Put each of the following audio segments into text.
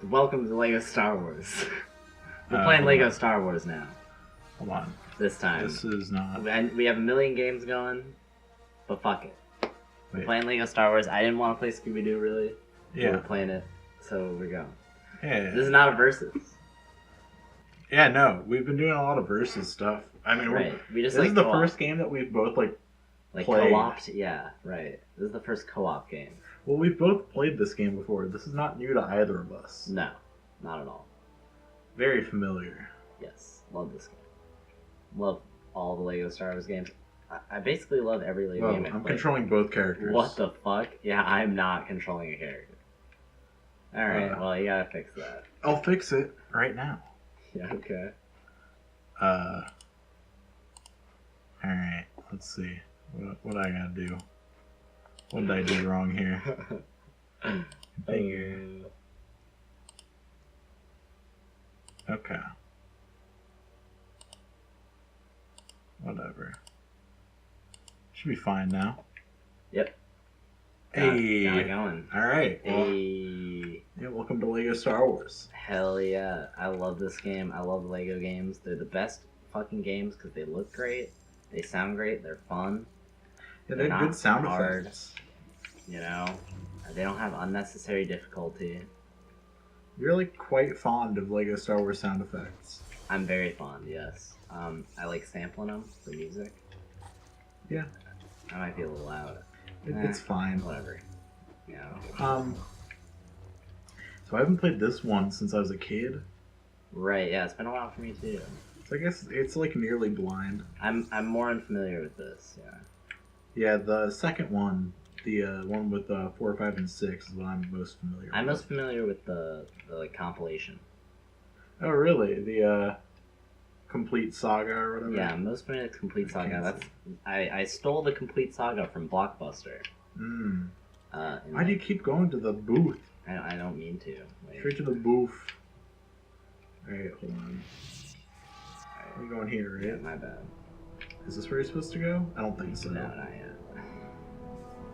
Welcome to Lego Star Wars. We're playing Lego Star Wars now. Hold on. This time. This is not... We have a million games going, but fuck it. We're Wait. playing Lego Star Wars. I didn't want to play Scooby-Doo, really. Yeah. We're playing it, so we're going. Yeah. This is not a versus. Yeah, no. We've been doing a lot of versus stuff. I mean, Right. We just this like is the co-op. first game that we've both, Like played. co-opt? Yeah, right. This is the first co-op game. Well, we've both played this game before. This is not new to either of us. No, not at all. Very familiar. Yes, love this game. Love all the Lego Star Wars games. I basically love every Lego Well, game. I've I'm played. controlling both characters. What the fuck? Yeah, I'm not controlling a character. Alright, well, you gotta fix that. I'll fix it right now. Yeah, okay. Alright, let's see. What I gotta do? What did I do wrong here? Figure. Okay. Whatever. Should be fine now. Yep. Hey. Got it going. Alright. Well, Hey. yeah, welcome to Lego Star Wars. Hell yeah. I love this game. I love Lego games. They're the best fucking games because they look great. They sound great. They're fun. Yeah, They're they have good not sound hard. effects. You know? They don't have unnecessary difficulty. You're like quite fond of Lego Star Wars sound effects. I'm very fond, yes. I like sampling them for music. Yeah. I might be a little loud. It's fine. Whatever. You know. So I haven't played this one since I was a kid. Right, yeah, it's been a while for me too. So I guess it's like nearly blind. I'm more unfamiliar with this, yeah. Yeah, the second one, the one with 4, 5, and 6 is what I'm most familiar with. I'm most familiar with the like compilation. Oh, really? The Complete Saga or whatever? Yeah, I'm most familiar with Complete I Saga. can't That's I stole the Complete Saga from Blockbuster. Mm. And Why do you keep going to the booth? I don't mean to. Wait. Straight to the booth. Alright, hold on. We're going here, right? Yeah, my bad. Is this where you're supposed to go? I don't think so. No, not yet.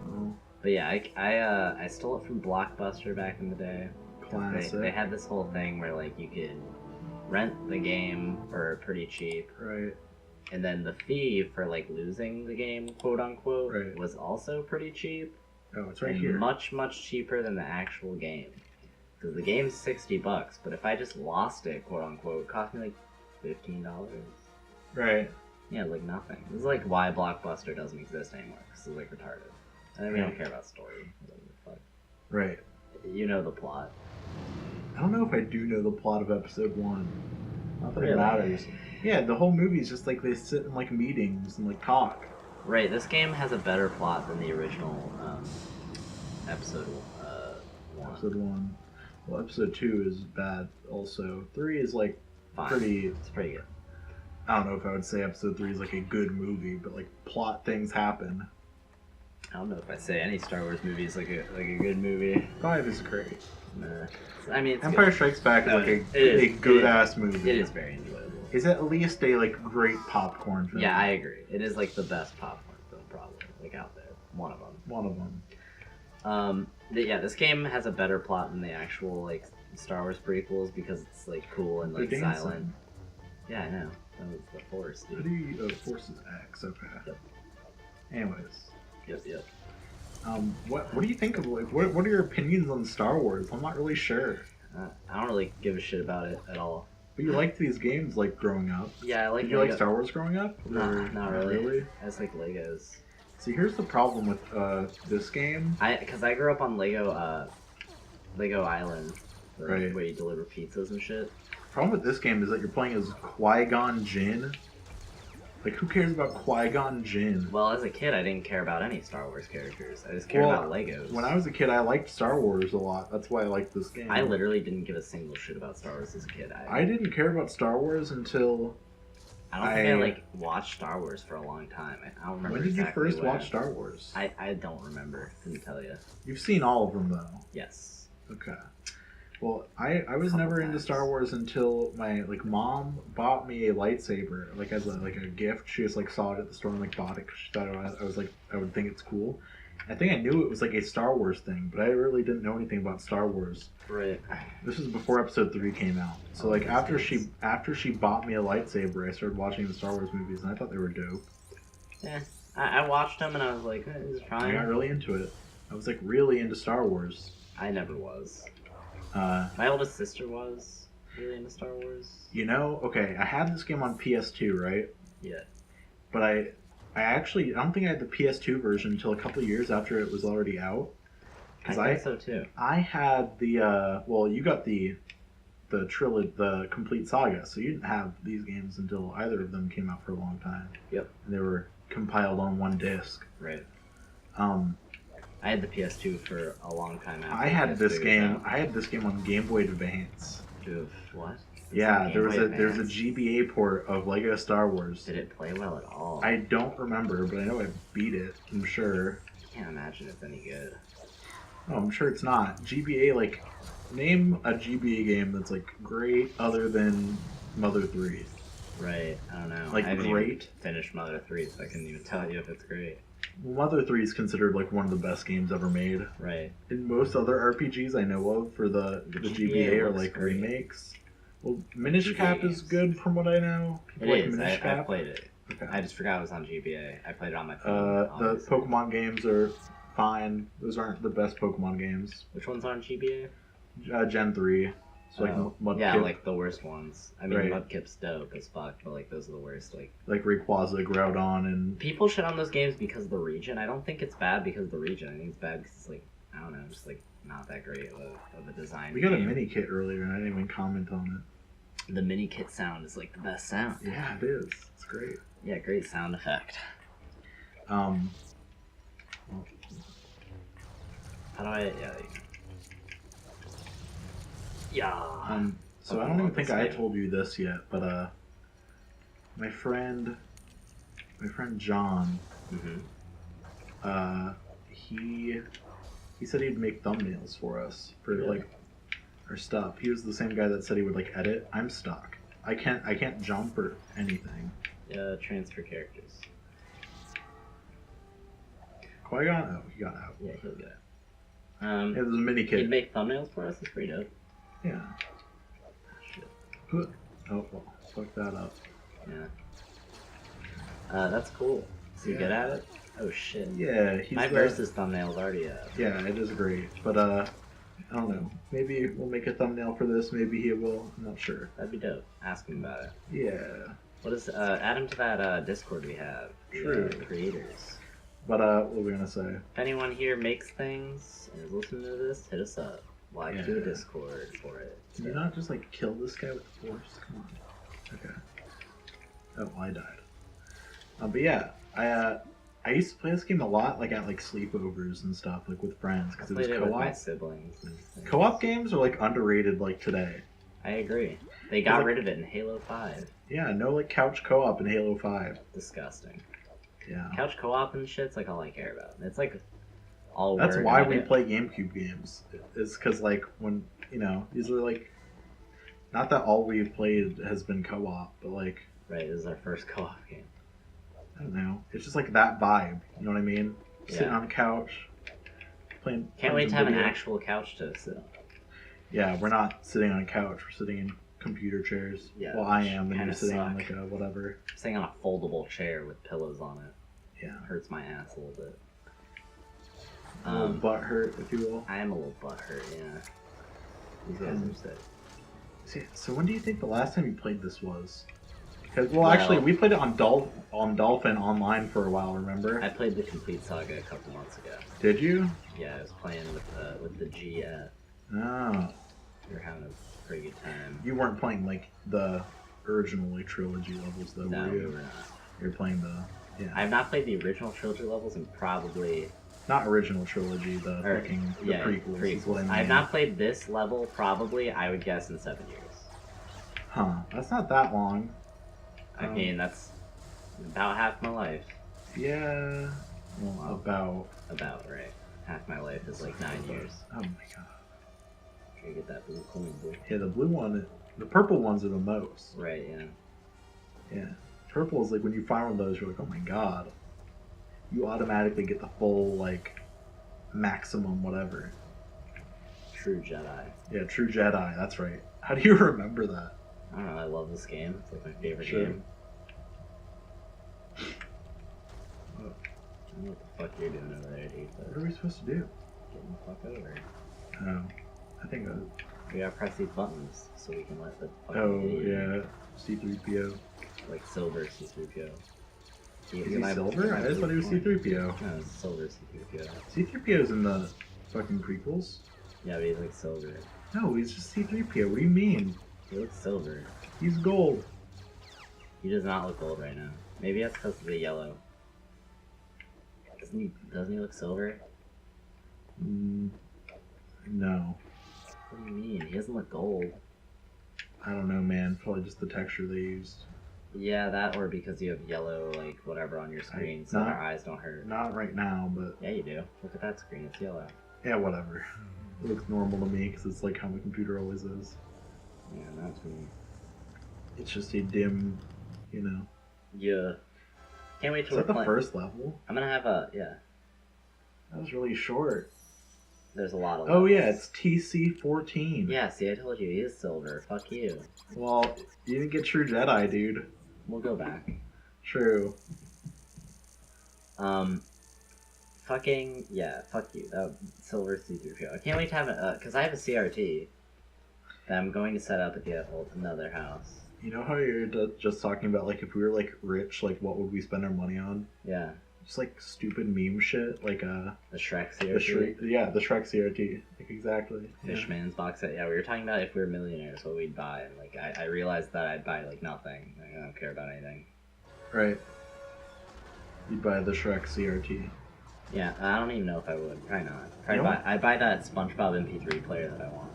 Oh, But yeah, I stole it from Blockbuster back in the day. 'Cause classic. They had this whole thing where like you could rent the game for pretty cheap, Right. and then the fee for like losing the game, quote unquote, Right. was also pretty cheap. Oh, it's right and here. much cheaper than the actual game. Because the game's $60, but if I just lost it, quote unquote, it cost me like $15. Right. Yeah, like nothing. This is like why Blockbuster doesn't exist anymore. Because it's like retarded. And then we don't care about story. Whatever the fuck. Right. You know the plot. I don't know if I do know the plot of episode 1. Not that Really? it matters. Yeah, the whole movie is just like they sit in like meetings and like talk. Right, this game has a better plot than the original episode 1. Episode 1. Well, episode 2 is bad also. 3 is like Fine. pretty... It's pretty good. I don't know if I would say episode 3 is like a good movie, but like plot things happen. I don't know if I say any Star Wars movie is like a good movie. 5 is great. Nah. I mean, it's Empire good. Strikes Back is No, like it is. a good-ass movie. It is very enjoyable. It's at least a like great popcorn film. Yeah, I agree. It is like the best popcorn film probably, like out there. One of them. One of them. Yeah, this game has a better plot than the actual like Star Wars prequels because it's like cool and like They're dancing. silent. Yeah, I know. That was the Force, How dude. do you... Forces X, okay. Yep. Anyways. Yep. What do you think of like what are your opinions on Star Wars? I'm not really sure. I don't really give a shit about it at all. But you liked these games like growing up. Yeah, I like. Did you like Star Wars growing up? Nah, Or not really. I just like Legos. See, here's the problem with this game. Because I grew up on Lego Island, Right. where you deliver pizzas and shit. The problem with this game is that you're playing as Qui-Gon Jinn. Like, who cares about Qui-Gon Jinn? Well, as a kid, I didn't care about any Star Wars characters. I just cared Well, about Legos. When I was a kid, I liked Star Wars a lot. That's why I liked this game. I literally didn't give a single shit about Star Wars as a kid. I didn't care about Star Wars until... I don't think I like watched Star Wars for a long time. I don't remember. When did exactly you first when. watch Star Wars? I don't remember. Couldn't tell you. You've seen all of them, though. Yes. Okay. Well, I was Couple never into times. Star Wars until my mom bought me a lightsaber as a gift. She just saw it at the store and bought it because she thought I was I would think it's cool. I think I knew it was like a Star Wars thing, but I really didn't know anything about Star Wars. Right. This was before Episode 3 came out. So like after she bought me a lightsaber, I started watching the Star Wars movies, and I thought they were dope. Yeah, I watched them and I was like, this is I fine. got really into it. I was like really into Star Wars. I never was. My oldest sister was really into Star Wars. You know, okay, I had this game on PS2, right? Yeah. But I don't think I had the PS2 version until a couple of years after it was already out. I think so too. I had the well, you got the trilogy, the complete saga, so you didn't have these games until either of them came out for a long time. Yep. And they were compiled on one disc. Right. I had the PS2 for a long time after. I had this game on Game Boy Advance. Dude, what? Yeah, there's a GBA port of Lego Star Wars. Did it play well at all? I don't remember, but I know I beat it. I'm sure. I can't imagine it's any good. Oh, I'm sure it's not. GBA, like, name a GBA game that's like great other than Mother 3. Right. I don't know. Like I haven't great. Even finished Mother 3, so I couldn't even tell you if it's great. Well, Mother 3 is considered like one of the best games ever made. Right. And most other RPGs I know of for the GBA are like great. Remakes. Well, Minish Cap is good from what I know. People it is. I played it. Okay. I just forgot it was on GBA. I played it on my phone. The Pokemon games are fine. Those aren't the best Pokemon games. Which ones are on GBA? Gen 3. So like Mudkip. Yeah, like the worst ones. I mean, right. Mudkip's dope as fuck, but like those are the worst. Like Rayquaza, Groudon, and people shit on those games because of the region. I don't think it's bad because of the region. I think it's bad because it's like, I don't know, just like not that great of a design. We got a mini kit earlier, and I didn't even comment on it. The mini kit sound is like the best sound. Yeah, it is. It's great. Yeah, great sound effect. How do I? Yeah. So I don't even think I told you this yet, but my friend John, he said he'd make thumbnails for us for like our stuff. He was the same guy that said he would like edit. I'm stuck. I can't jump or anything. Transfer characters. Qui-Gon? Oh, he got out. Yeah, he'll get out. Yeah, there's a mini kit. He'd make thumbnails for us. It's pretty dope. Yeah. Shit. Oh, well, fuck that up. Yeah. That's cool. Is he good at it? Oh shit. Yeah, my versus thumbnail's already up. Yeah, it is great. But I don't know. Maybe we'll make a thumbnail for this. Maybe he will. I'm not sure. That'd be dope. Ask him about it. Yeah. What is add him to that Discord we have. True. Creators. But what were we gonna say? If anyone here makes things and is listening to this, hit us up. Like do a Discord for it. Can you not just like kill this guy with the force? Come on. Okay. Oh, I died. But yeah, I used to play this game a lot, like at like sleepovers and stuff, like with friends, because it was co-op. With my siblings. Co-op games are like underrated, like today. I agree. They got rid of it in Halo 5. Yeah, no like couch co-op in Halo 5. Disgusting. Yeah. Couch co-op and shit's like all I care about. It's like all. That's why we play GameCube games. It's because like when these are like, not that all we've played has been co-op, but like. Right, this is our first co-op game. I don't know. It's just like that vibe. You know what I mean? Yeah. Sitting on the couch, playing. Can't wait to have an actual couch to sit on. Yeah, we're not sitting on a couch. We're sitting in computer chairs. Yeah. Well, I am, and you're sitting on like a whatever. I'm sitting on a foldable chair with pillows on it. Yeah. It hurts my ass a little bit. A little butt hurt, if you will. I am a little butt hurt, yeah. These guys are sick. So when do you think the last time you played this was? Because actually, we played it on Dolphin online for a while. Remember? I played the complete saga a couple months ago. Did you? Yeah, I was playing with the G at. Oh. We were having a pretty good time. You weren't playing like the original like trilogy levels though, no, were you? We were not. You're playing the I've not played the original trilogy levels and probably. Not original trilogy, the prequels. Is what I mean. I've not played this level probably. I would guess in 7 years. Huh? That's not that long. I mean, that's about half my life. Yeah. Well, about right. Half my life is like 9 years. Oh my god. Try to get that blue coin, boy. Yeah, the purple ones are the most. Right. Yeah. Yeah. Purple is like when you find one of those, you're like, oh my god. You automatically get the full like maximum whatever. True Jedi. Yeah, True Jedi. That's right. How do you remember that? I don't know. I love this game. It's like my favorite Sure. game. I don't know what the fuck you're doing over there, dude. But What are we supposed to do? getting the fuck over. Oh, I think. We gotta press these buttons so we can let the fucking Oh idiot, yeah, C3PO. like silver C3PO. Is he silver? I just thought he was C3PO. No, it's silver C3PO. C3PO's in the fucking prequels. Yeah, but he's like silver. No, he's just C3PO. What do you mean? He looks silver. He's gold. He does not look gold right now. Maybe that's because of the yellow. Doesn't he look silver? No. What do you mean? He doesn't look gold. I don't know, man. Probably just the texture they used. Yeah, that or because you have yellow, like, whatever on your screen so our eyes don't hurt. Not right now, but... Yeah, you do. Look at that screen. It's yellow. Yeah, whatever. It looks normal to me because it's like how my computer always is. Yeah, that's me. It's just a dim, you know. Yeah. Can't wait till Is that we're the first level? I'm gonna have a... Yeah. That was really short. There's a lot of Oh levels. yeah, it's TC-14. Yeah, see, I told you, he is silver. Fuck you. Well, you didn't get True Jedi, dude. We'll go back. True. Fucking, yeah, fuck you. That silver C3PO. I can't wait to have it, because I have a CRT that I'm going to set up at the another house. You know how you're just talking about, like, if we were, like, rich, like, what would we spend our money on? Yeah. Just, like, stupid meme shit, like, The Shrek the CRT. the Shrek CRT. Like, exactly. Yeah. Fishman's box set. Yeah, we were talking about if we were millionaires, what we'd buy. And, like, I realized that I'd buy, like, nothing. Like, I don't care about anything. Right. You'd buy the Shrek CRT. Yeah, I don't even know if I would. Probably not. You know I'd buy that SpongeBob MP3 player that I want.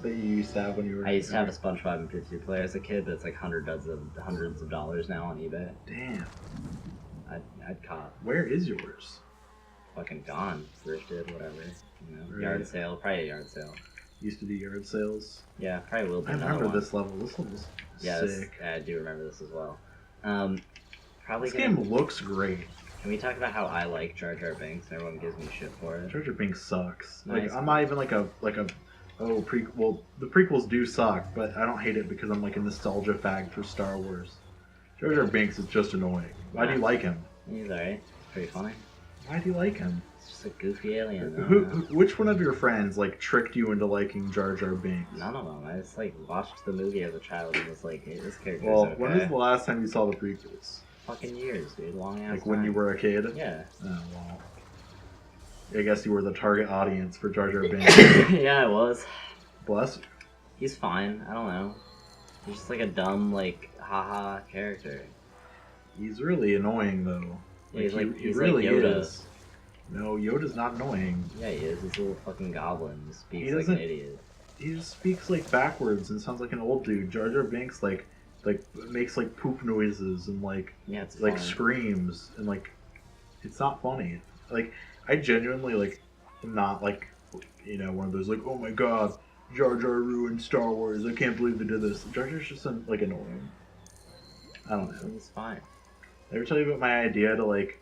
That you used to have when you were... I used to have a SpongeBob MP3 player as a kid, but it's like hundreds of dollars now on eBay. Damn. I'd cop. Where is yours? Fucking gone. Thrifted, whatever. You know, Right. yard sale. Probably a yard sale. Used to do yard sales. Yeah, probably will be I another remember one. this level. This level's Yeah, sick. I do remember this as well. Probably This gonna... game looks great. Can we talk about how I like Jar Jar Binks? Everyone gives me shit for it. Jar Jar Binks sucks. Nice. Like, I'm not even like a well, the prequels do suck, but I don't hate it because I'm like a nostalgia fag for Star Wars. Jar Jar Binks is just annoying. Why do you like him? He's alright. Pretty funny. Why do you like him? It's just a goofy alien. Which one of your friends like tricked you into liking Jar Jar Binks? None of them. I just like watched the movie as a child and was like, hey, this character's Well, okay. when was the last time you saw the prequels? Fucking years, dude. Long ass Like when you were a kid? Yeah. Oh, well. I guess you were the target audience for Jar Jar Binks. Yeah, I was. Bless. He's fine. I don't know. He's just like a dumb, like, haha character. He's really annoying though. Yeah, he's like he really like Yoda. is. No, Yoda's not annoying. Yeah, he is. He's a little fucking goblin. He speaks He like an doesn't- idiot. He just speaks like backwards and sounds like an old dude. Jar Jar Binks like makes like poop noises and like Yeah, it's like fine. screams and like it's not funny. Like I genuinely like am not like one of those like, oh my god, Jar Jar ruined Star Wars. I can't believe they did this. Jar Jar's just like annoying. I don't know. He's fine. Did I ever tell you about my idea to like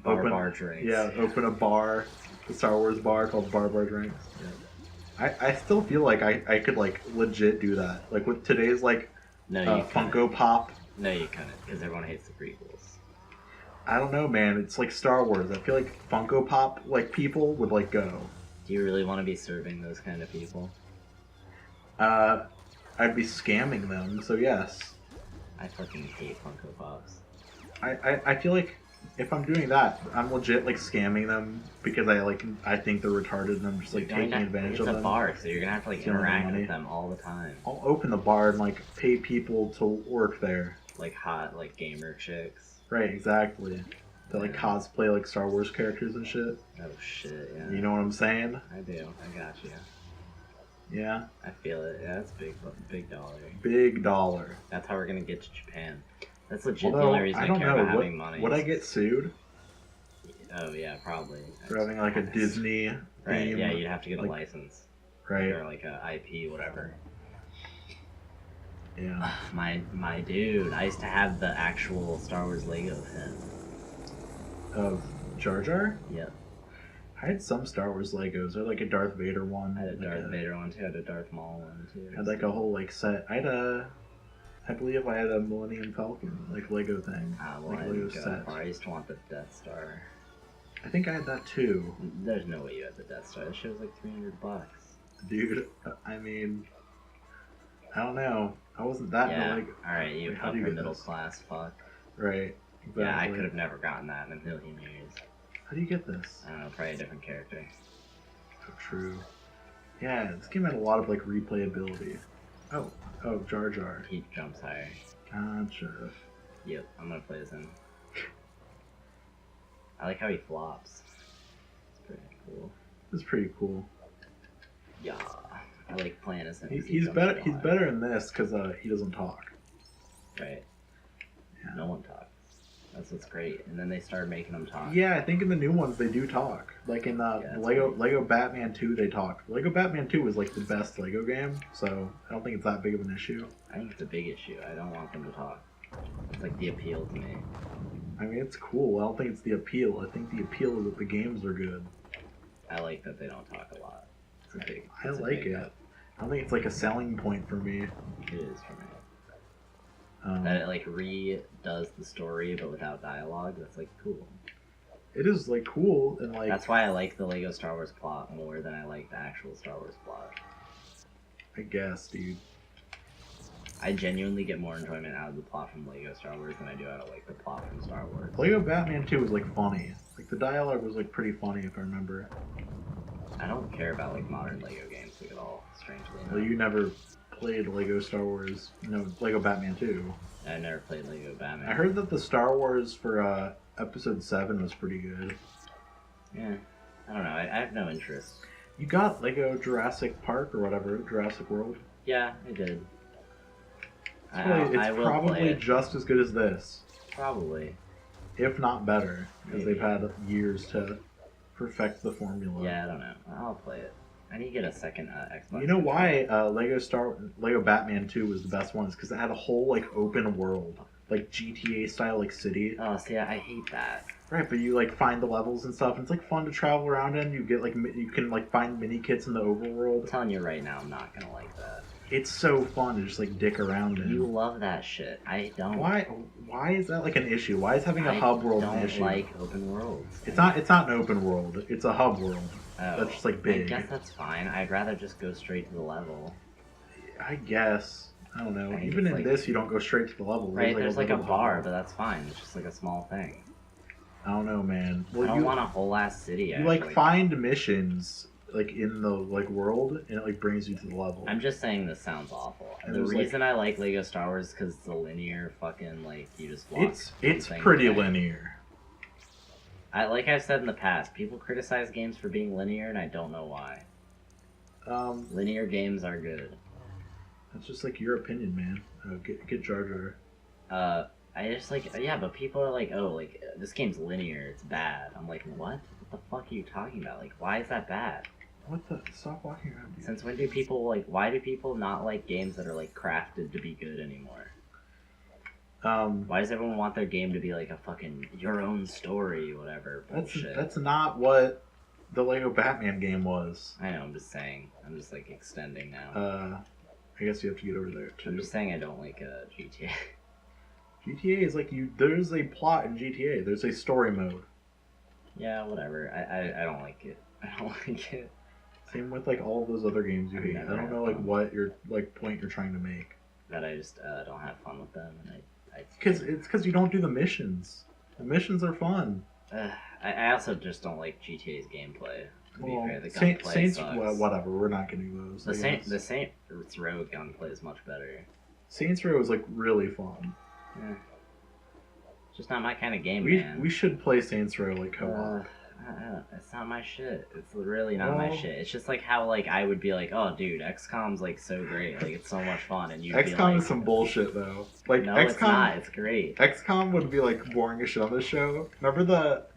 Bar drinks. Yeah, open a bar, a Star Wars bar called Bar Drinks. Yeah. I still feel like I could like legit do that. Like with today's like No, you couldn't. Funko Pop. No, you couldn't, because everyone hates the prequels. I don't know, man. It's like Star Wars. I feel like Funko Pop like people would like go. Do you really want to be serving those kind of people? I'd be scamming them. So yes. I fucking hate Funko Pops. I feel like if I'm doing that, I'm legit like scamming them because I think they're retarded and I'm just like taking advantage of them. It's a bar, so you're gonna have to like Stealing their interact money. with them all the time. I'll open the bar and like pay people to work there. Like hot, like gamer chicks. Right, exactly. That like cosplay like Star Wars characters and shit. Oh shit, yeah. You know what I'm saying? I do. I got you. Yeah. I feel it. Yeah, that's big dollar. Big dollar. That's how we're gonna get to Japan. That's legit the Although, only reason I don't care know. about having money. Would I get sued Oh yeah, probably. for having like a Disney Right, theme? yeah, you'd have to get a like- license. Right. Or like a IP, whatever. Yeah. My dude, I used to have the actual Star Wars Lego of him. Of Jar Jar? Yep. I had some Star Wars Legos. I had like a Darth Vader one. I had a like Darth Vader one too. I had a Darth Maul one too. I had like a whole like set. I believe I had a Millennium Falcon like Lego thing. Well, like I Lego didn't go that far. I used to want the Death Star. I think I had that too. There's no way you had the Death Star. That shit was like $300. Dude, I mean, I don't know. I wasn't that All right, you how do you upper get middle this? class fuck. Right. Exactly. Yeah, I could have never gotten that in a million years. How do you get this? I don't know, probably a different character. Oh, true. Yeah, this game had a lot of like replayability. Oh, Jar Jar. He jumps higher. Gotcha. Yep, I'm gonna play as him. I like how he flops. It's pretty cool. This is pretty cool. Yeah, I like playing as him. He's better. He's better in this because he doesn't talk. Right. Yeah. No one talks. That's what's great. And then they started making them talk. Yeah, I think in the new ones they do talk. Like in Lego Batman 2, they talk. Lego Batman 2 was like the best Lego game, so I don't think it's that big of an issue. I think it's a big issue. I don't want them to talk. It's like the appeal to me. I mean, it's cool. I don't think it's the appeal. I think the appeal is that the games are good. I like that they don't talk a lot. It's a big. I like it. I don't think it's like a selling point for me. It is for me. That it like redoes the story but without dialogue. That's like cool. It is like cool and like. That's why I like the Lego Star Wars plot more than I like the actual Star Wars plot. I guess, dude. I genuinely get more enjoyment out of the plot from Lego Star Wars than I do out of like the plot from Star Wars. Lego Batman 2 was like funny. Like the dialogue was like pretty funny if I remember. I don't care about like modern Lego games like at all. Strangely enough. Well, you never played Lego Star Wars. No, Lego Batman 2. I never played Lego Batman. I heard that the Star Wars for Episode 7 was pretty good. Yeah, I don't know. I have no interest. You got Lego Jurassic Park or whatever, Jurassic World. Yeah, I did. It's probably just as good as this. Probably. If not better, because they've had years to perfect the formula. Yeah, I don't know. I'll play it. I need to get a second Xbox. You know why Lego Batman 2 was the best one? Is because it had a whole like open world, like GTA style like city. Oh, see, I hate that. Right, but you like find the levels and stuff, and it's like fun to travel around in. You get like you can like find mini kits in the overworld. I'm telling you right now, I'm not gonna like that. It's so fun to just like dick around in. You love that shit. I don't. Why is that like an issue? Why is having a hub world an issue? I don't like open worlds. It's not an open world. It's a hub world. Oh, that's just like big. I guess that's fine. I'd rather just go straight to the level. I guess. I don't know. Even in this, you don't go straight to the level. Right, there's like a bar, but that's fine. It's just like a small thing. I don't know, man. Well, I don't want a whole ass city. You like find missions like in the like world, and it like brings you to the level. I'm just saying this sounds awful. The reason I like Lego Star Wars is because it's a linear fucking like you just walk. It's pretty linear. Like I've said in the past, people criticize games for being linear, and I don't know why. Linear games are good. That's just like your opinion, man. Get Jar Jar. I just like, yeah, but people are like, oh, like, this game's linear, it's bad. I'm like, what? What the fuck are you talking about? Like, why is that bad? What the? Stop walking around. Dude. Since when do people, like, why do people not like games that are, like, crafted to be good anymore? Why does everyone want their game to be, like, a fucking your own story, whatever, bullshit? That's not what the Lego Batman game was. I know, I'm just saying. I'm just, like, extending now. I guess you have to get over there, too. I'm just saying I don't like GTA. GTA is like there's a plot in GTA. There's a story mode. Yeah, whatever. I don't like it. I don't like it. Same with like all those other games you hate. I don't know like what your like point you're trying to make. That I just don't have fun with them, and because you don't do the missions. The missions are fun. I also just don't like GTA's gameplay. To be fair, the gunplay Saints, sucks. well, whatever. We're not getting those. The Saints Row gunplay is much better. Saints Row is like really fun. Yeah. It's just not my kind of game, man. We should play Saints Row like co-op. It's not my shit. It's really not my shit. It's just like how like I would be like, oh dude, XCOM's like so great, like it's so much fun, and you'd be like, XCOM is some bullshit though. Like no, XCOM, it's not. It's great. XCOM would be like boring as shit on this show. Remember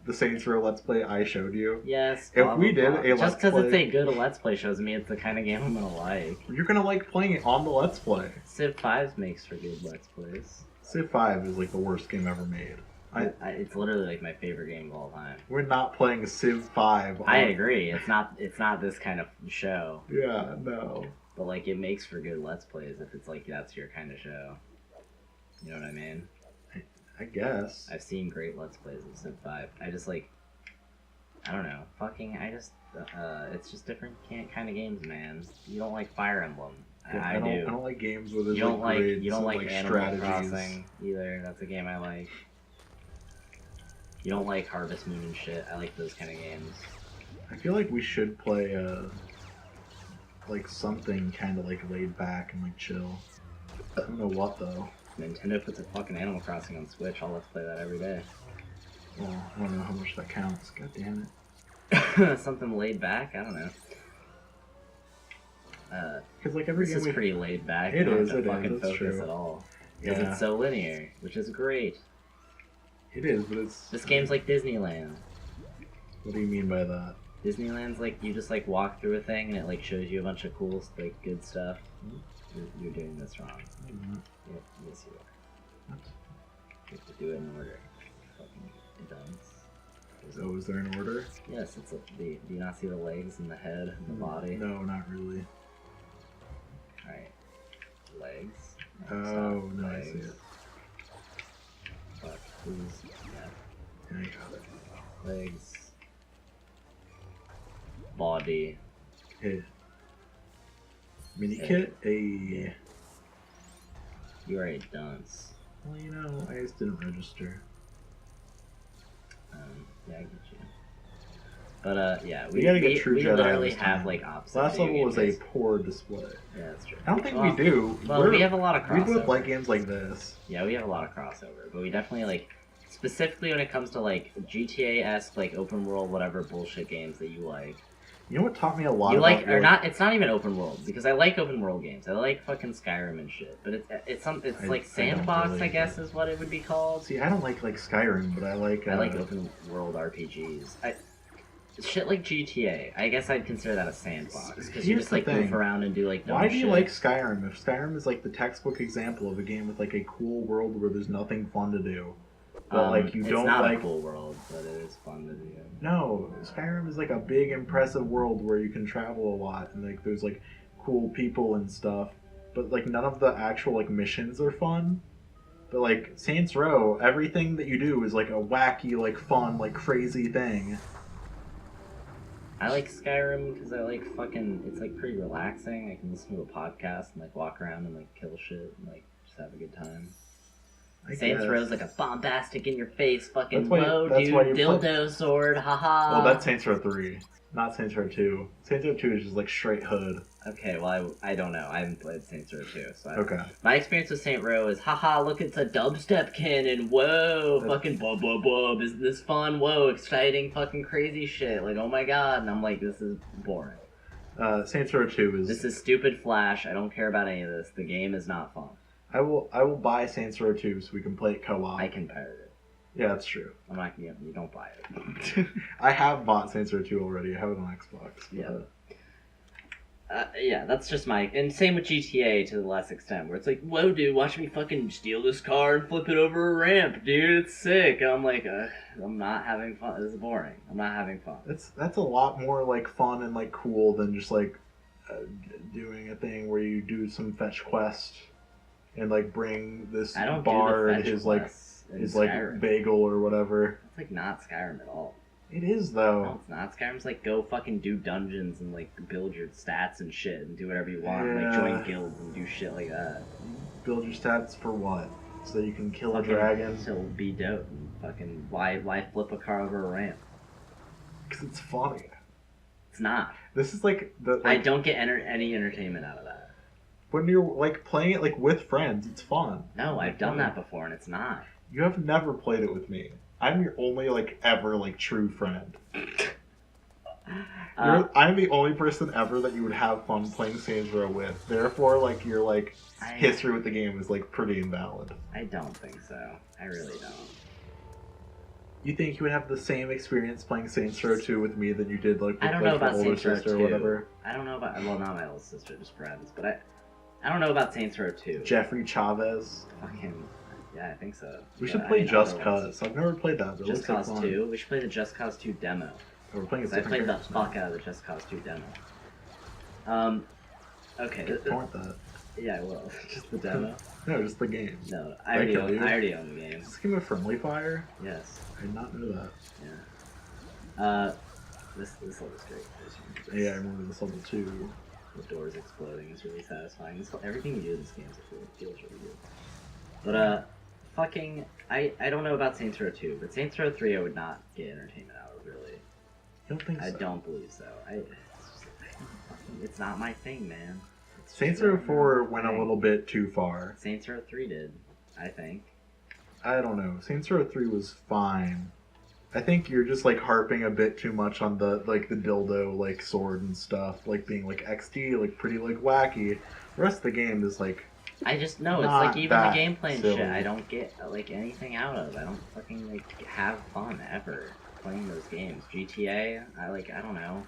the Saints Row Let's Play I showed you? Yes. If we did a Let's Play, just because it's a good Let's Play shows me it's the kind of game I'm gonna like. You're gonna like playing it on the Let's Play. Civ 5 makes for good Let's Plays. Civ 5 is like the worst game ever made. It's literally like my favorite game of all time. We're not playing Civ 5. I agree. It's not this kind of show. Yeah, no. But like it makes for good Let's Plays if it's like that's your kind of show. You know what I mean? I guess. I've seen great Let's Plays of Civ 5. I just like, I don't know. It's just different kind of games, man. You don't like Fire Emblem. Yeah, I do. I don't like games where there's You don't like grades you don't and, like Animal strategies. Crossing either. That's a game I like. You don't like Harvest Moon and shit. I like those kind of games. I feel like we should play like something kind of like laid back and like chill. I don't know what though. Nintendo puts a fucking Animal Crossing on Switch. I'll let's play that every day. Well, I don't know how much that counts. God damn it. Something laid back? I don't know. Because like every this game is pretty laid back. It you don't is. have to It fucking is. That's focus true. at all. Because Yeah. it's so linear, which is great. It is, but it's. This game's like Disneyland. What do you mean by that? Disneyland's like you just like walk through a thing and it like shows you a bunch of cool like good stuff. You're doing this wrong. Mm-hmm. Yes, you are. You have to do it in order. Fucking dunce. Oh, is there an order? Yes, it's do you not see the legs and the head and the body? No, not really. Alright. Legs. Oh, no, legs. I see it. Fuck, who's... Yeah. Yeah, I got it. Legs. Body. Hey. Mini kit? Yeah. You are a dunce. Well, you know, I just didn't register. Yeah, I get you. But yeah, we Jedi literally this have time. like opposite. Last level was a games. poor display. Yeah, that's true. I don't think we do. Well, we have a lot of crossover. We both like games like this. Yeah, we have a lot of crossover, but we definitely like, specifically when it comes to like GTA-esque, like open world, whatever bullshit games that you like. You know what taught me a lot You about like, or not? It's not even open world because I like open world games. I like fucking Skyrim and shit. But it's like sandbox, really, I guess, is what it would be called. See, I don't like Skyrim, but I like open world RPGs. Shit like GTA. I guess I'd consider that a sandbox because you just like move around and do like dumb Why do you shit. like Skyrim? If Skyrim is like the textbook example of a game with like a cool world where there's nothing fun to do, but like you don't it's not like a cool world, but it is fun to do. No, Skyrim is like a big, impressive world where you can travel a lot and like there's like cool people and stuff, but like none of the actual like missions are fun. But like Saints Row, everything that you do is like a wacky, like fun, like crazy thing. I like Skyrim because I like fucking. It's like pretty relaxing. I can listen to a podcast and like walk around and like kill shit and like just have a good time. Saints Row's like a bombastic in your face fucking whoa dude dildo sword haha. Well, that's Saints Row 3, not Saints Row 2. Saints Row 2 is just like straight hood. Okay, well I don't know. I haven't played Saints Row 2, so okay. My experience with Saint Row is haha look it's a dubstep cannon whoa fucking bub bub bub isn't this fun whoa exciting fucking crazy shit like oh my god and I'm like this is boring. Saints Row 2 is. This is stupid Flash. I don't care about any of this. The game is not fun. I will buy Saints Row 2 so we can play it co-op. I can pirate it. Yeah, that's true. I'm not. You don't buy it. I have bought Saints Row 2 already. I have it on Xbox. Yeah. Yeah, that's just my... And same with GTA to the less extent, where it's like, whoa, dude, watch me fucking steal this car and flip it over a ramp, dude, it's sick. And I'm like, I'm not having fun. This is boring. I'm not having fun. That's a lot more, like, fun and, like, cool than just, like, doing a thing where you do some fetch quest and, like, bring this bar and his like, bagel or whatever. It's, like, not Skyrim at all. It is, though. No, it's not. Skyrim's like, go fucking do dungeons and, like, build your stats and shit and do whatever you want. Yeah. And, like, join guilds and do shit like that. Build your stats for what? So you can kill a dragon? So be dope. And fucking, why flip a car over a ramp? Because it's funny. It's not. This is, like... I don't get any entertainment out of that. When you're, like, playing it, like, with friends, it's fun. No, I've done that before, and it's not. You have never played it with me. I'm your only, like, ever, like, true friend. I'm the only person ever that you would have fun playing Saints Row with. Therefore, like, your, like, history with the game is, like, pretty invalid. I don't think so. I really don't. You think you would have the same experience playing Saints Row 2 with me than you did, like, with, I don't know about your older Saints Row sister 2. or whatever? I don't know about... Well, not my older sister, just friends. But I don't know about Saints Row 2. Jeffrey Chavez. Fucking... Yeah, I think so. We should play Just Cause. I've never played that, but Just it looks Cause like 2? We should play the Just Cause 2 demo. Oh, we're playing I played the fuck out of the Just Cause 2 demo. Okay. Point that. Yeah, well, just the demo. No, just the game. No, I already own the game. Is this game a friendly fire? Yes. I did not know that. Yeah. This level's great. Yeah, I remember this level too. The doors exploding is really satisfying. Everything you do in this game feels really good. But fucking, I don't know about Saints Row 2, but Saints Row 3 I would not get entertainment out of, really. You don't think so? I don't believe so. It's not my thing, man. Saints Row 4 went a little bit too far. Saints Row 3 did, I think. I don't know. Saints Row 3 was fine. I think you're just like harping a bit too much on the dildo like sword and stuff, like being like XD, like pretty like wacky. The rest of the game is like I just know it's like even the gameplay and shit I don't get like anything out of. I don't fucking like have fun ever playing those games. GTA, I don't know.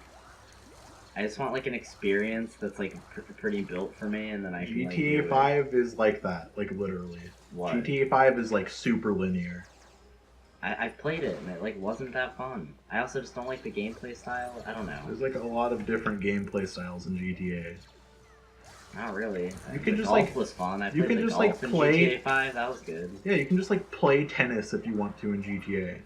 I just want like an experience that's like pretty built for me, and then I can GTA 5 is like that, like literally. What? GTA 5 is like super linear. I've played it and it like wasn't that fun. I also just don't like the gameplay style. I don't know. There's like a lot of different gameplay styles in GTA. Not really. You can just golf like was fun. I you played can just golf like in play GTA 5. That was good. Yeah, you can just like play tennis if you want to in GTA.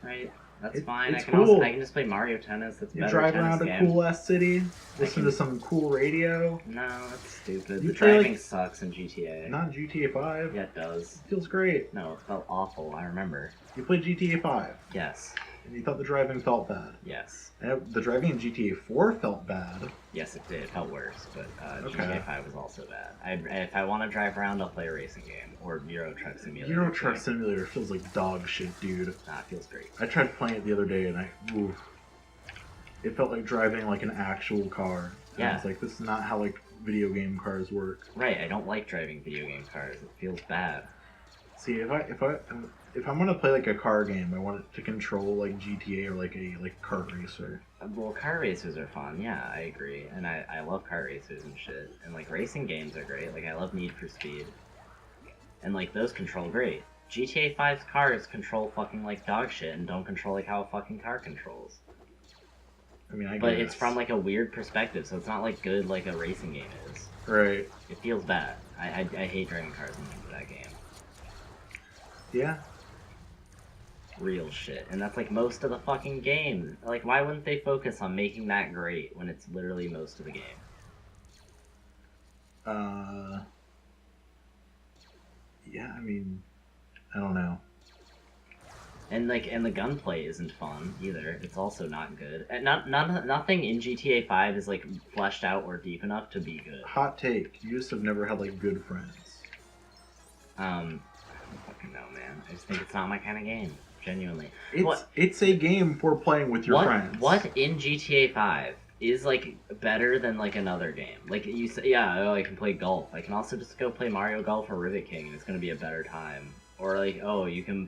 Right. That's fine. It's I can just play Mario Tennis. That's better. You drive around a cool ass city, listen to some cool radio. No, that's stupid. The driving sucks in GTA. Not in GTA 5. Yeah, it does. It feels great. No, it felt awful. I remember. You played GTA 5. Yes. And you thought the driving felt bad. Yes. And the driving in GTA 4 felt bad. Yes, it did. It felt worse, but Okay. GTA 5 was also bad. If I want to drive around, I'll play a racing game or Euro Truck Simulator. Euro Truck Simulator feels like dog shit, dude. Nah, it feels great. I tried playing it the other day, and it felt like driving like an actual car. And I was like, this is not how like video game cars work. Right. I don't like driving video game cars. It feels bad. See, if I'm gonna play like a car game, I want it to control like GTA or like a kart racer. Well, car racers are fun. Yeah, I agree, and I love car racers and shit. And like racing games are great. Like I love Need for Speed, and like those control great. GTA 5's cars control fucking like dog shit and don't control like how a fucking car controls. I mean, but it's from like a weird perspective, so it's not like good like a racing game is. Right. It feels bad. I hate driving cars in that game. Yeah. Real shit. And that's like most of the fucking game. Like, why wouldn't they focus on making that great when it's literally most of the game? Yeah, I mean, I don't know. And the gunplay isn't fun either. It's also not good. And nothing in GTA 5 is like fleshed out or deep enough to be good. Hot take. You just have never had like good friends. I don't fucking know, man. I just think it's not my kind of game. Genuinely. It's a game for playing with your friends. What in GTA 5 is like better than like another game? Like you say, yeah, I can play golf. I can also just go play Mario Golf or Rivet King, and it's gonna be a better time. Or like, oh, you can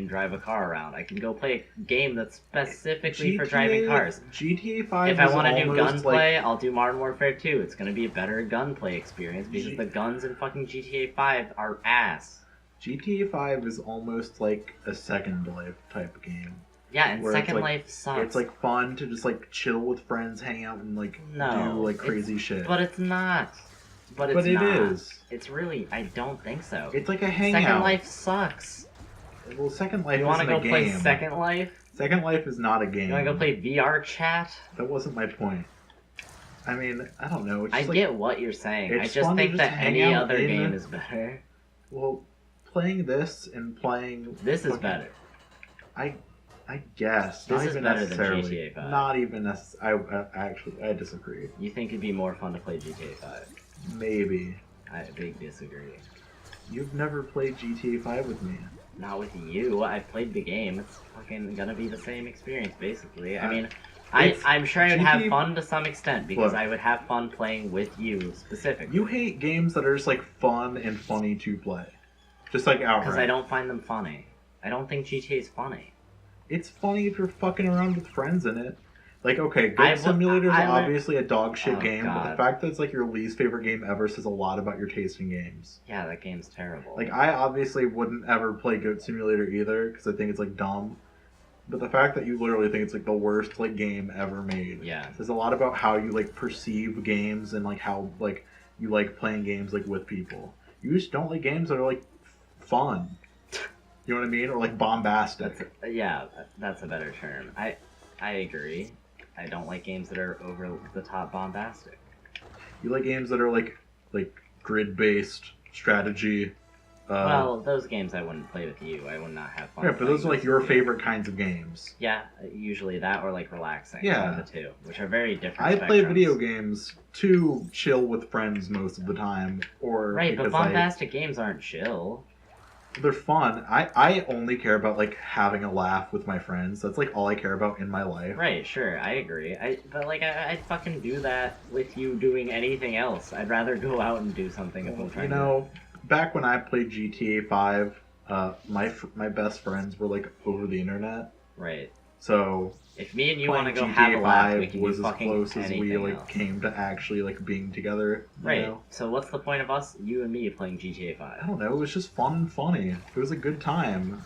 drive a car around. I can go play a game that's specifically for driving cars. GTA 5. If I want to do gunplay, I'll do Modern Warfare 2. It's gonna be a better gunplay experience because the guns in fucking GTA 5 are ass. GTA 5 is almost like a Second Life type game. Yeah, and Second Life sucks. It's like fun to just like chill with friends, hang out, and like do like crazy shit. But it's not. But it is. It's really. I don't think so. It's like a hangout. Second Life sucks. Well, Second Life. You want to go play Second Life? Second Life is not a game. You want to go play VR chat? That wasn't my point. I mean, I don't know. It's just I get what you're saying. I just think that any other game is better. Well, playing this and playing this is better. I guess this is better than GTA 5. Not even necessarily. I disagree. You think it'd be more fun to play GTA 5? Maybe. I big disagree. You've never played GTA 5 with me. Not with you. I've played the game. It's fucking gonna be the same experience, basically. I mean, I'm sure I would have fun to some extent because I would have fun playing with you specifically. You hate games that are just like fun and funny to play. Just like outright. Because I don't find them funny. I don't think GTA is funny. It's funny if you're fucking around with friends in it. Like, okay, Goat Simulator is obviously a dog shit game, but the fact that it's like your least favorite game ever says a lot about your taste in games. Yeah, that game's terrible. Like, I obviously wouldn't ever play Goat Simulator either, because I think it's like dumb. But the fact that you literally think it's like the worst like game ever made, says a lot about how you like perceive games and like how like you like playing games like with people. You just don't like games that are like fun. You know what I mean? Or like bombastic. That's a better term. I agree. I don't like games that are over the top bombastic. You like games that are like grid based strategy. Well, those games I wouldn't play with you. I would not have fun. Yeah, but those are like your favorite kinds of games. Yeah, usually that or like relaxing. Yeah, one of the two, which are very different. I play video games to chill with friends most of the time, or right. But bombastic games aren't chill. They're fun. I only care about like having a laugh with my friends. That's like all I care about in my life. Right, sure, I agree. But like I'd fucking do that with you doing anything else. I'd rather go out and do something if I'm trying to. Back when I played GTA 5, my best friends were like over the internet. Right. So if me and you want to go have a laugh, we can was do as fucking close as we like else. came to actually like being together. Right. So what's the point of us, you and me, playing GTA 5? I don't know. It was just fun and funny. It was a good time.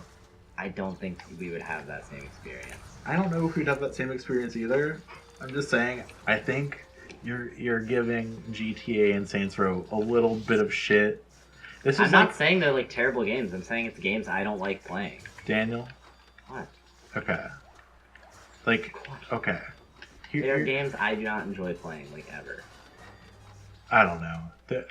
I don't think we would have that same experience. I don't know if we'd have that same experience either. I'm just saying. I think you're giving GTA and Saints Row a little bit of shit. I'm not saying they're like terrible games. I'm saying it's games I don't like playing. Daniel? What? Okay. Like, okay. There are games I do not enjoy playing, like, ever. I don't know.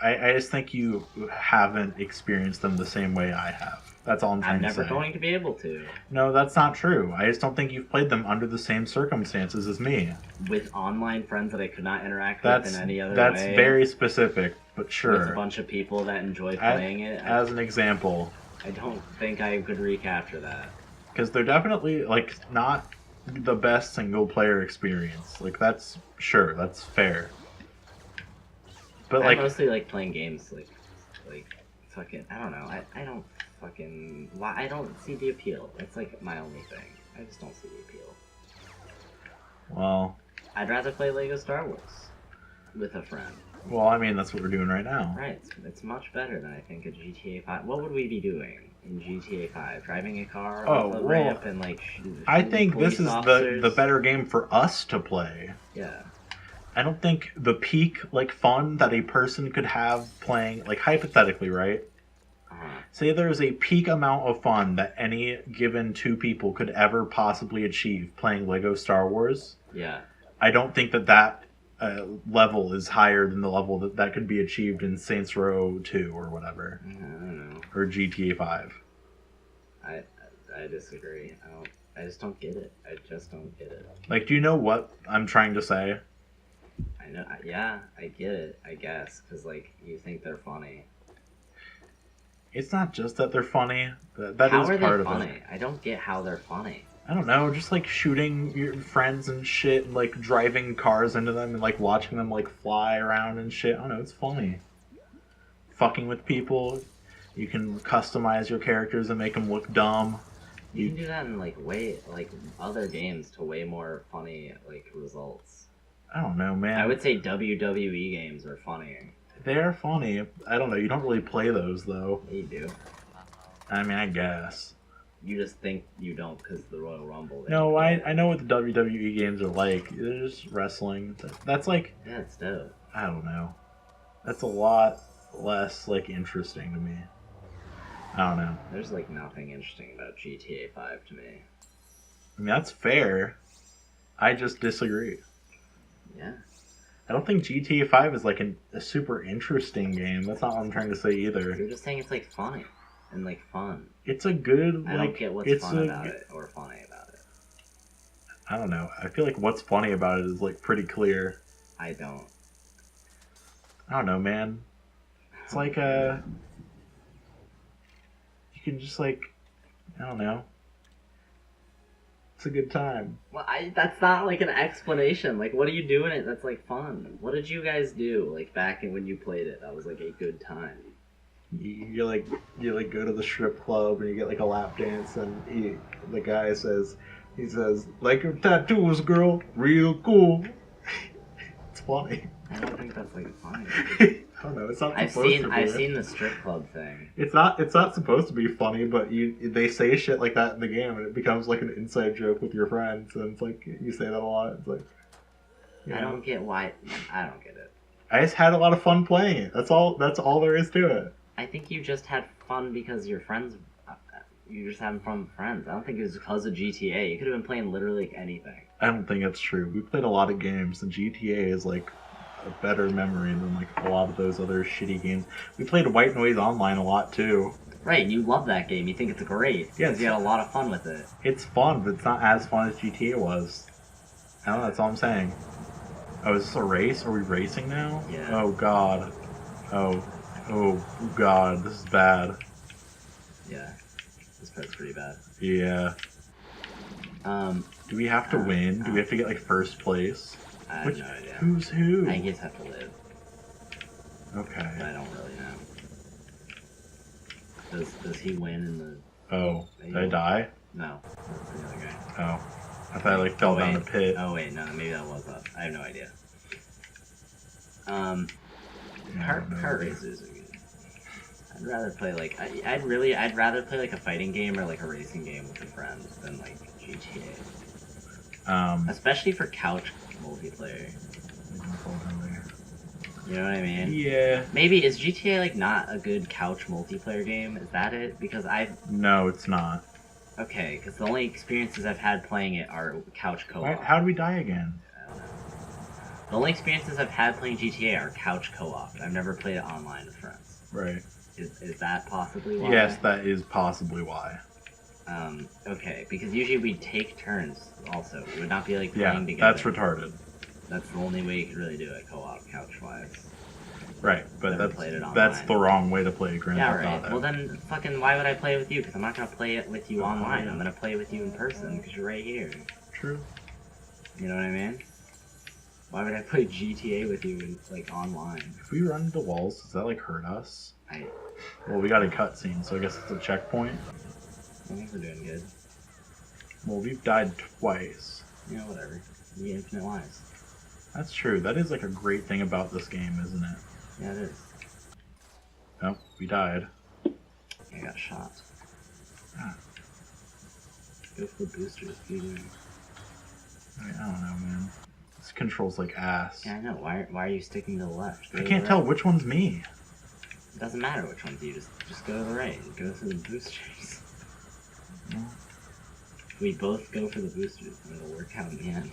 I just think you haven't experienced them the same way I have. That's all I'm trying to say. I'm never going to be able to. No, that's not true. I just don't think you've played them under the same circumstances as me. With online friends that I could not interact with in any other way? That's very specific, but sure. With a bunch of people that enjoy playing it? As an example. I don't think I could recapture that. Because they're definitely, like, not the best single-player experience. Like, that's fair. But I mostly like playing games, like fucking, I don't know, I don't fucking, I don't see the appeal. That's, like, my only thing. I just don't see the appeal. Well... I'd rather play Lego Star Wars with a friend. Well, I mean, that's what we're doing right now. Right, it's much better than I think a GTA 5. What would we be doing in GTA 5? Driving a car off a ramp and, like, I think this is the better game for us to play. Yeah. I don't think the peak, like, fun that a person could have playing, like, hypothetically, right? Say there's a peak amount of fun that any given two people could ever possibly achieve playing Lego Star Wars. Yeah. I don't think that level is higher than the level that could be achieved in Saints Row 2 or whatever. I don't know. Or GTA 5. I disagree. I just don't get it. I just don't get it. Like, do you know what I'm trying to say? I know. Yeah, I get it, I guess. Because, like, you think they're funny. It's not just that they're funny. That how is are part they of funny? it. I don't get how they're funny. I don't know, just like shooting your friends and shit, and like driving cars into them and like watching them like fly around and shit. I don't know, it's funny. Fucking with people. You can customize your characters and make them look dumb. You can do that in like other games to way more funny like results. I don't know, man. I would say WWE games are funny. They are funny. I don't know. You don't really play those though. Yeah, you do. I mean, I guess. You just think you don't because the Royal Rumble. No, I know what the WWE games are like. They're just wrestling. That's like... Yeah, it's dope. I don't know. That's a lot less, like, interesting to me. I don't know. There's, like, nothing interesting about GTA 5 to me. I mean, that's fair. I just disagree. Yeah. I don't think GTA 5 is, like, a super interesting game. That's not what I'm trying to say either. You're just saying it's, like, funny. And, like, fun. It's a good, like... I don't get what's fun about it or funny about it. I don't know. I feel like what's funny about it is, like, pretty clear. I don't. I don't know, man. It's like, you can just, like... I don't know. It's a good time. Well, that's not, like, an explanation. Like, what do you do in it that's, like, fun? What did you guys do, like, back when you played it that was, like, a good time? You go to the strip club and you get like a lap dance and the guy says, He says, like your tattoos, girl, real cool. It's funny. I don't think that's like funny. I don't know. It's not supposed to be. I've seen the strip club thing. It's not supposed to be funny, but they say shit like that in the game, and it becomes like an inside joke with your friends, and it's like you say that a lot. It's like I don't get why. I don't get it. I just had a lot of fun playing it. That's all there is to it. I think you just had fun because your friends. You're just having fun with friends. I don't think it was because of GTA. You could have been playing literally anything. I don't think that's true. We played a lot of games, and GTA is like a better memory than like a lot of those other shitty games. We played White Noise Online a lot too. Right, and you love that game. You think it's great. Yeah, you had a lot of fun with it. It's fun, but it's not as fun as GTA was. I don't know. That's all I'm saying. Oh, is this a race? Are we racing now? Yeah. Oh God. Oh God. This is bad. Yeah. This part's pretty bad. Yeah. Do we have to win? Do we have to get like first place? I have no idea. Who's who? I just have to live. Okay. But I don't really know. Does he win in the... Oh, did I die? No. That's the other guy. Oh. I thought I like fell down the pit. Oh wait, no, maybe that was us. I have no idea. Kart races are good. I'd rather play like I'd rather play like a fighting game or like a racing game with a friend than like GTA. Especially for couch multiplayer. You know what I mean? Yeah. Maybe is GTA like not a good couch multiplayer game? Is that it? Because No, it's not. Okay, because the only experiences I've had playing it are couch co-op. How did we die again? I don't know. The only experiences I've had playing GTA are couch co-op. I've never played it online with friends. Right. Is that possibly why? Yes, that is possibly why. Okay, because usually we take turns also. It would not be like playing together. Yeah, that's retarded. That's the only way you could really do it, co-op, couch-wise. Right, but that's the wrong way to play Grand Theft Auto. Well then, fucking why would I play with you? Because I'm not going to play it with you online. I'm going to play with you in person, because you're right here. True. You know what I mean? Why would I play GTA with you, like, online? If we run into walls, does that, like, hurt us? I Well, we got a cutscene, so I guess it's a checkpoint. I think we're doing good. Well, we've died twice. You know, whatever. You get infinite lives. That's true. That is, like, a great thing about this game, isn't it? Yeah, it is. Oh, we died. I got shot. Ah. Go for the boosters. What are you doing? I don't know, man. This controls like ass. Yeah, I know. Why are you sticking to the left? I can't tell which one's me. It doesn't matter which one's you. Just go to the right. Go for the boosters. Well, We both go for the boosters, and it'll work out in the end.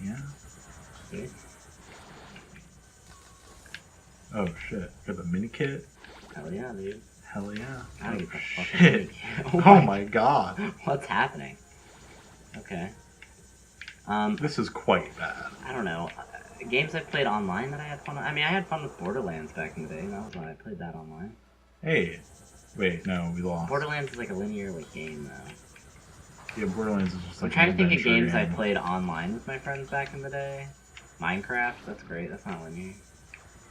yeah. See? Oh shit! Got the mini kit. Hell yeah, dude. Hell yeah! I Oh get the fucking shit! mini kit. Oh my god! What's happening? Okay. This is quite bad. I don't know. Games I've played online that I had fun with. I mean, I had fun with Borderlands back in the day. That was when I played that online. Hey, wait, no, we lost. Borderlands is like a linear like game though. Yeah, Borderlands is just I'm like. trying to think of adventure games I game. played online with my friends back in the day. Minecraft, that's great. That's not linear.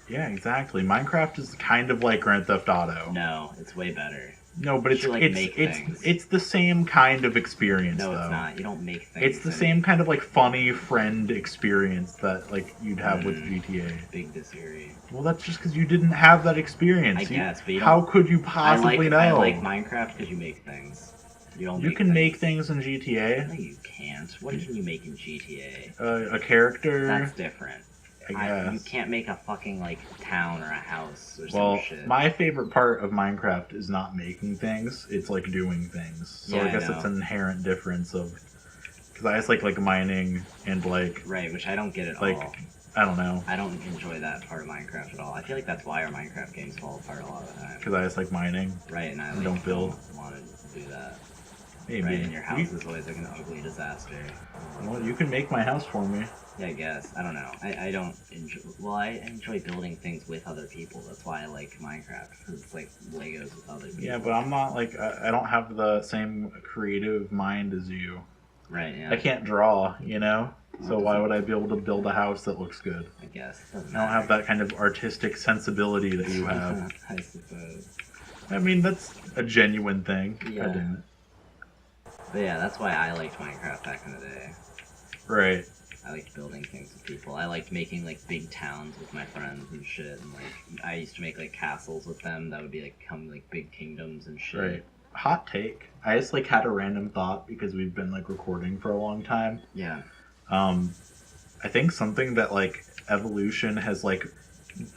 Yeah, exactly. Minecraft is kind of like Grand Theft Auto. No, it's way better. No, but it's You, like, make things. it's the same kind of experience. No, though. it's not. You don't make things. It's the in same kind of like funny friend experience that like you'd have with GTA. Big disagree. Well, that's just because you didn't have that experience. I guess, but you how don't- could you possibly know? I like Minecraft because you make things. You don't. You can make things in GTA. No, you can't. What can you make in GTA? A character. That's different. I guess. You can't make a fucking like town or a house or Well, some shit. my favorite part of Minecraft is not making things; it's like doing things. So Yeah, I I guess know. it's an inherent difference of because I just like mining and like Right, which I don't get at like all. I don't know I don't enjoy that part of Minecraft at all. I feel like that's why our Minecraft games fall apart a lot of the time. because I just like mining. Right, and I and like, don't build. want to do that. Maybe Right, and your house is always like an ugly disaster. Well, you can make my house for me. Yeah, I guess. I don't know. I don't enjoy... Well, I enjoy building things with other people. That's why I like Minecraft. Because it's like Legos with other people. Yeah, but I'm not like I don't have the same creative mind as you. Right, yeah. I can't draw, you know. So why would I be able to build a house that looks good? I guess. I don't have that kind of artistic sensibility that you have. I suppose. I mean, that's a genuine thing. Yeah. God damn it. But yeah, that's why I liked Minecraft back in the day. Right. I liked building things with people. I liked making like big towns with my friends and shit. And like I used to make like castles with them that would be like come like big kingdoms and shit. Right. Hot take. I just like had a random thought because we've been like recording for a long time. Yeah. I think something that like evolution has like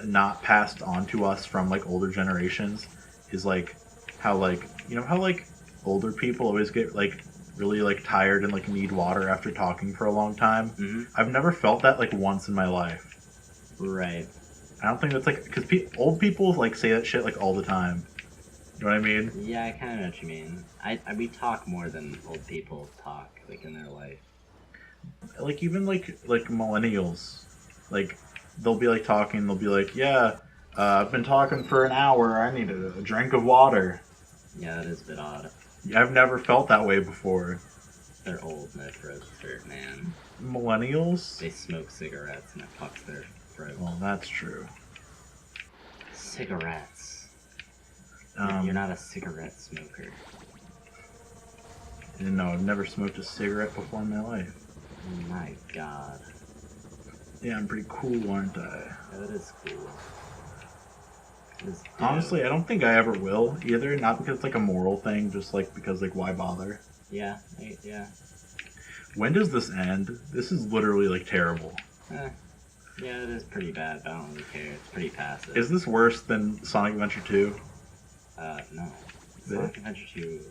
not passed on to us from like older generations is like how like you know how like older people always get like really like tired and like need water after talking for a long time. Mm-hmm. I've never felt that like once in my life. Right. I don't think that's like because old people like say that shit like all the time. You know what I mean? Yeah, I kind of know what you mean. We talk more than old people talk like in their life. Like even like millennials, like they'll be like talking. They'll be like, "Yeah, I've been talking for an hour. I need a drink of water." Yeah, that is a bit odd. I've never felt that way before. They're old and their throats hurt, man. Millennials? They smoke cigarettes and it fucks their throat. Well, that's true. Cigarettes. You're not a cigarette smoker. No, I've never smoked a cigarette before in my life. Oh my god. Yeah, I'm pretty cool, aren't I? Yeah, that is cool. Honestly, I don't think I ever will either. Not because it's like a moral thing, just like because like why bother? Yeah, yeah. When does this end? This is literally like terrible. Yeah, it is pretty bad, but I don't really care. It's pretty passive. Is this worse than Sonic Adventure 2? No. Sonic Adventure 2,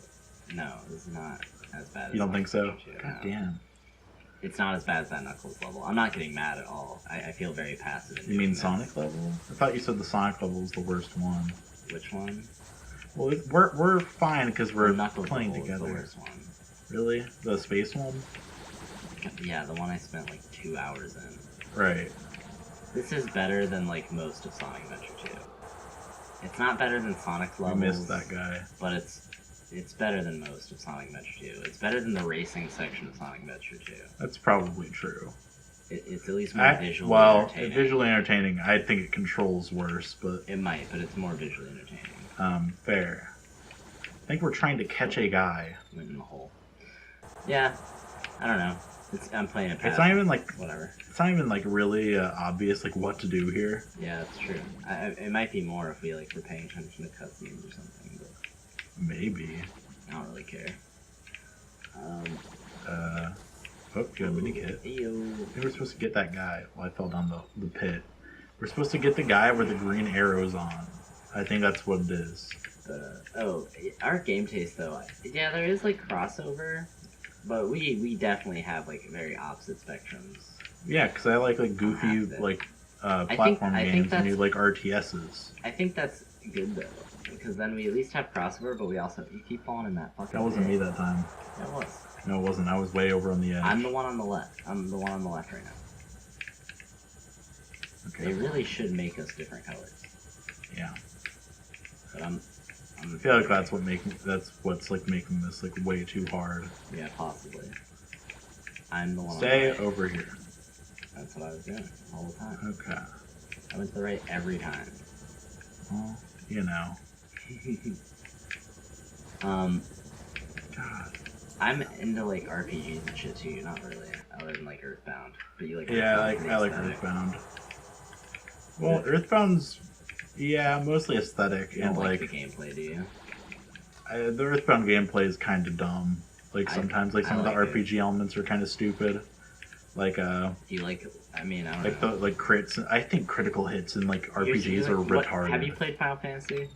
no, this is not as bad as You don't think so? God damn. It's not as bad as that Knuckles level. I'm not getting mad at all. I feel very passive. You mean Sonic level? I thought you said the Sonic level was the worst one. Which one? Well, we're fine because we're Knuckles playing level together. Is the worst one. Really? The space one? Yeah, the one I spent like 2 hours in. Right. This is better than like most of Sonic Adventure 2. It's not better than Sonic's levels. I missed that guy. But it's better than most of Sonic Adventure 2. It's better than the racing section of Sonic Adventure 2. That's probably true. It's at least more visually entertaining. Visually entertaining. I think it controls worse, but... It might, but it's more visually entertaining. Fair. I think we're trying to catch a guy. Went in the hole. Yeah, I don't know. I'm playing it. It's not even like... Whatever. It's not even like really obvious like what to do here. Yeah, that's true. It might be more if we like were paying attention to cutscenes or something, but... Maybe. I don't really care. Get a mini kit. Ew. We're supposed to get that guy. Well, I fell down the pit. We're supposed to get the guy where the green arrow's on. I think that's what it is. Our game taste though. Yeah, there is like crossover, but we definitely have like very opposite spectrums. Yeah, because I like goofy platform games and you like RTSs. I think that's good though, because then we at least have crossover, but we also you keep falling in that fucking. That wasn't me that time. That was. No, it wasn't. I was way over on the edge. I'm the one on the left. I'm the one on the left right now. Okay. They really should make us different colors. Yeah. But I feel like that's what's like making this like way too hard. Yeah, possibly. I'm the one. Stay on the right. over here. That's what I was doing all the time. Okay. I went to the right every time. Well, you know. God. I'm into like RPGs and shit too. Not really, other than like Earthbound. But you like? Yeah, I like Earthbound. Well, Earthbound's mostly aesthetic you and don't like the gameplay, do you? The Earthbound gameplay is kind of dumb. Like sometimes, some of the RPG elements are kind of stupid. Like Do you like? I mean, I don't know. The crits. I think critical hits in like RPGs are retarded. Have you played Final Fantasy?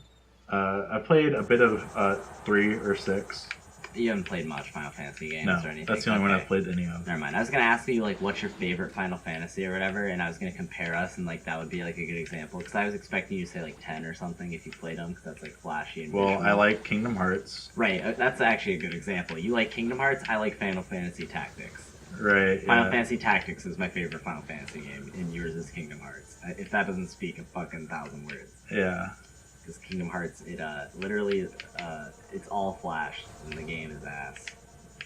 I played a bit of 3 or 6. You haven't played much Final Fantasy games or anything? That's the only one I've played any of. Never mind. I was going to ask you, like, what's your favorite Final Fantasy or whatever, and I was going to compare us, and, like, that would be, like, a good example, because I was expecting you to say, like, 10 or something if you played them, because that's, like, flashy and visual. I like Kingdom Hearts. Right. That's actually a good example. You like Kingdom Hearts, I like Final Fantasy Tactics. Right, Final Fantasy Tactics is my favorite Final Fantasy game, and yours is Kingdom Hearts. If that doesn't speak a fucking 1,000 words. Yeah. Because Kingdom Hearts, it literally, it's all flash, and the game is ass.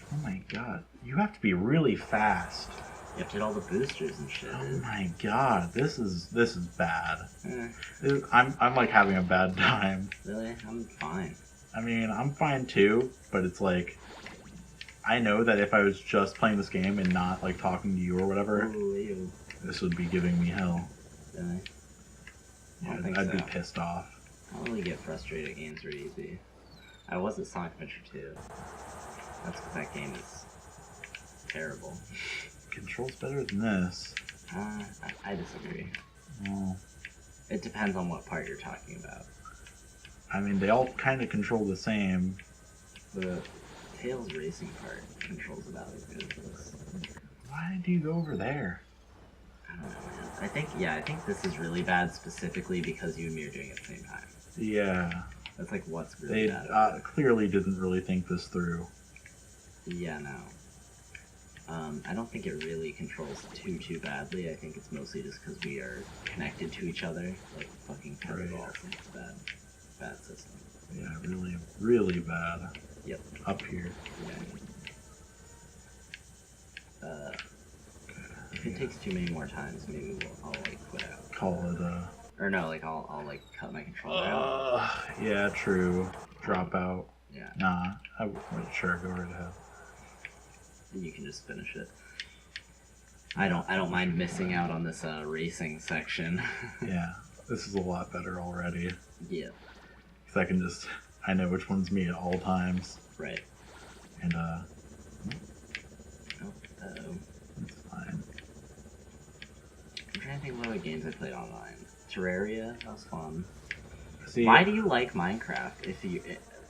Oh my god, you have to be really fast. You have to hit all the boosters and shit. Oh my god, this is bad. I'm like having a bad time. Really? I'm fine. I mean, I'm fine too, but it's like I know that if I was just playing this game and not like talking to you or whatever, Ooh, this would be giving me hell. really? Yeah, think I'd so. be pissed off. I don't really get frustrated at games really easy. I was at Sonic Adventure 2. That's because that game is terrible. Control's better than this. I disagree. Oh. It depends on what part you're talking about. I mean, they all kind of control the same. The Tails racing part controls about as good as this. Why do you go over there? I don't know, man. I think this is really bad specifically because you and me are doing it at the same time. Yeah. That's like what's really bad. They clearly didn't really think this through. Yeah, no. I don't think it really controls too badly. I think it's mostly just because we are connected to each other, like fucking tetherball. It's bad system. Yeah, really, really bad. Yep. Up here. Yeah. If it takes too many more times, maybe I'll like quit out. Call it Or no, like I'll like cut my controller out. Yeah, true. Drop out. Yeah. Nah, I would sure go right ahead. You can just finish it. I don't mind missing out on this racing section. Yeah, this is a lot better already. Yeah. Because I know which one's me at all times. Right. And Uh-oh. it's fine. I'm trying to think of what games I played online. Terraria, that was fun. See, why do you like Minecraft if you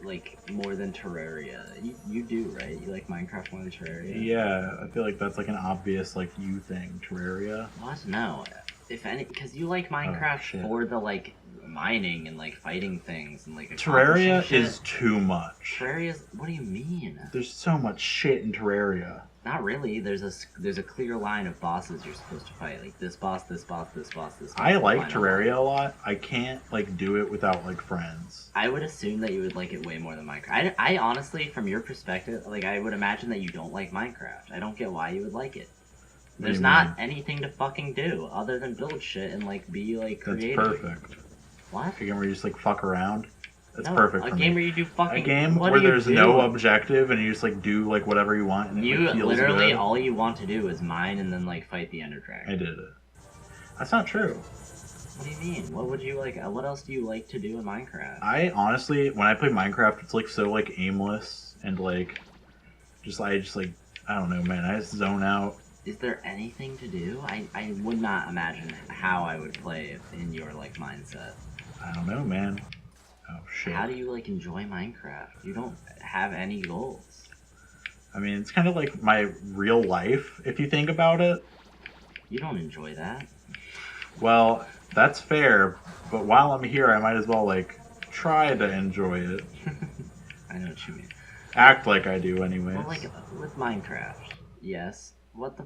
like more than Terraria? You do, right? You like Minecraft more than Terraria? Yeah, I feel like that's like an obvious like you thing, Terraria. What? No. If any, because you like Minecraft for the like mining and like fighting things and like Terraria is too much. Terraria's. What do you mean? There's so much shit in Terraria. Not really. There's a clear line of bosses you're supposed to fight. Like this boss, this boss, this boss, this boss. I like Terraria a lot. I can't like do it without like friends. I would assume that you would like it way more than Minecraft. I honestly, from your perspective, like I would imagine that you don't like Minecraft. I don't get why you would like it. There's not anything to fucking do other than build shit and like be like creative. That's perfect. What? A game where you just like fuck around. That's no, perfect. A game where you do fucking. A game what where do you there's do? no objective and you just like do like whatever you want. And you it, like, feels literally good. all you want to do is mine and then like fight the Ender Dragon. I did it. That's not true. What do you mean? What would you like? What else do you like to do in Minecraft? I honestly, when I play Minecraft, it's like so like aimless and like, I just like I don't know, man. I just zone out. Is there anything to do? I would not imagine how I would play in your like mindset. I don't know, man. Oh shit. How do you like enjoy Minecraft? You don't have any goals. I mean, it's kind of like my real life if you think about it. You don't enjoy that. Well, that's fair, but while I'm here, I might as well like try to enjoy it. I know what you mean. Act like I do, anyways. Well, like with Minecraft, yes. What the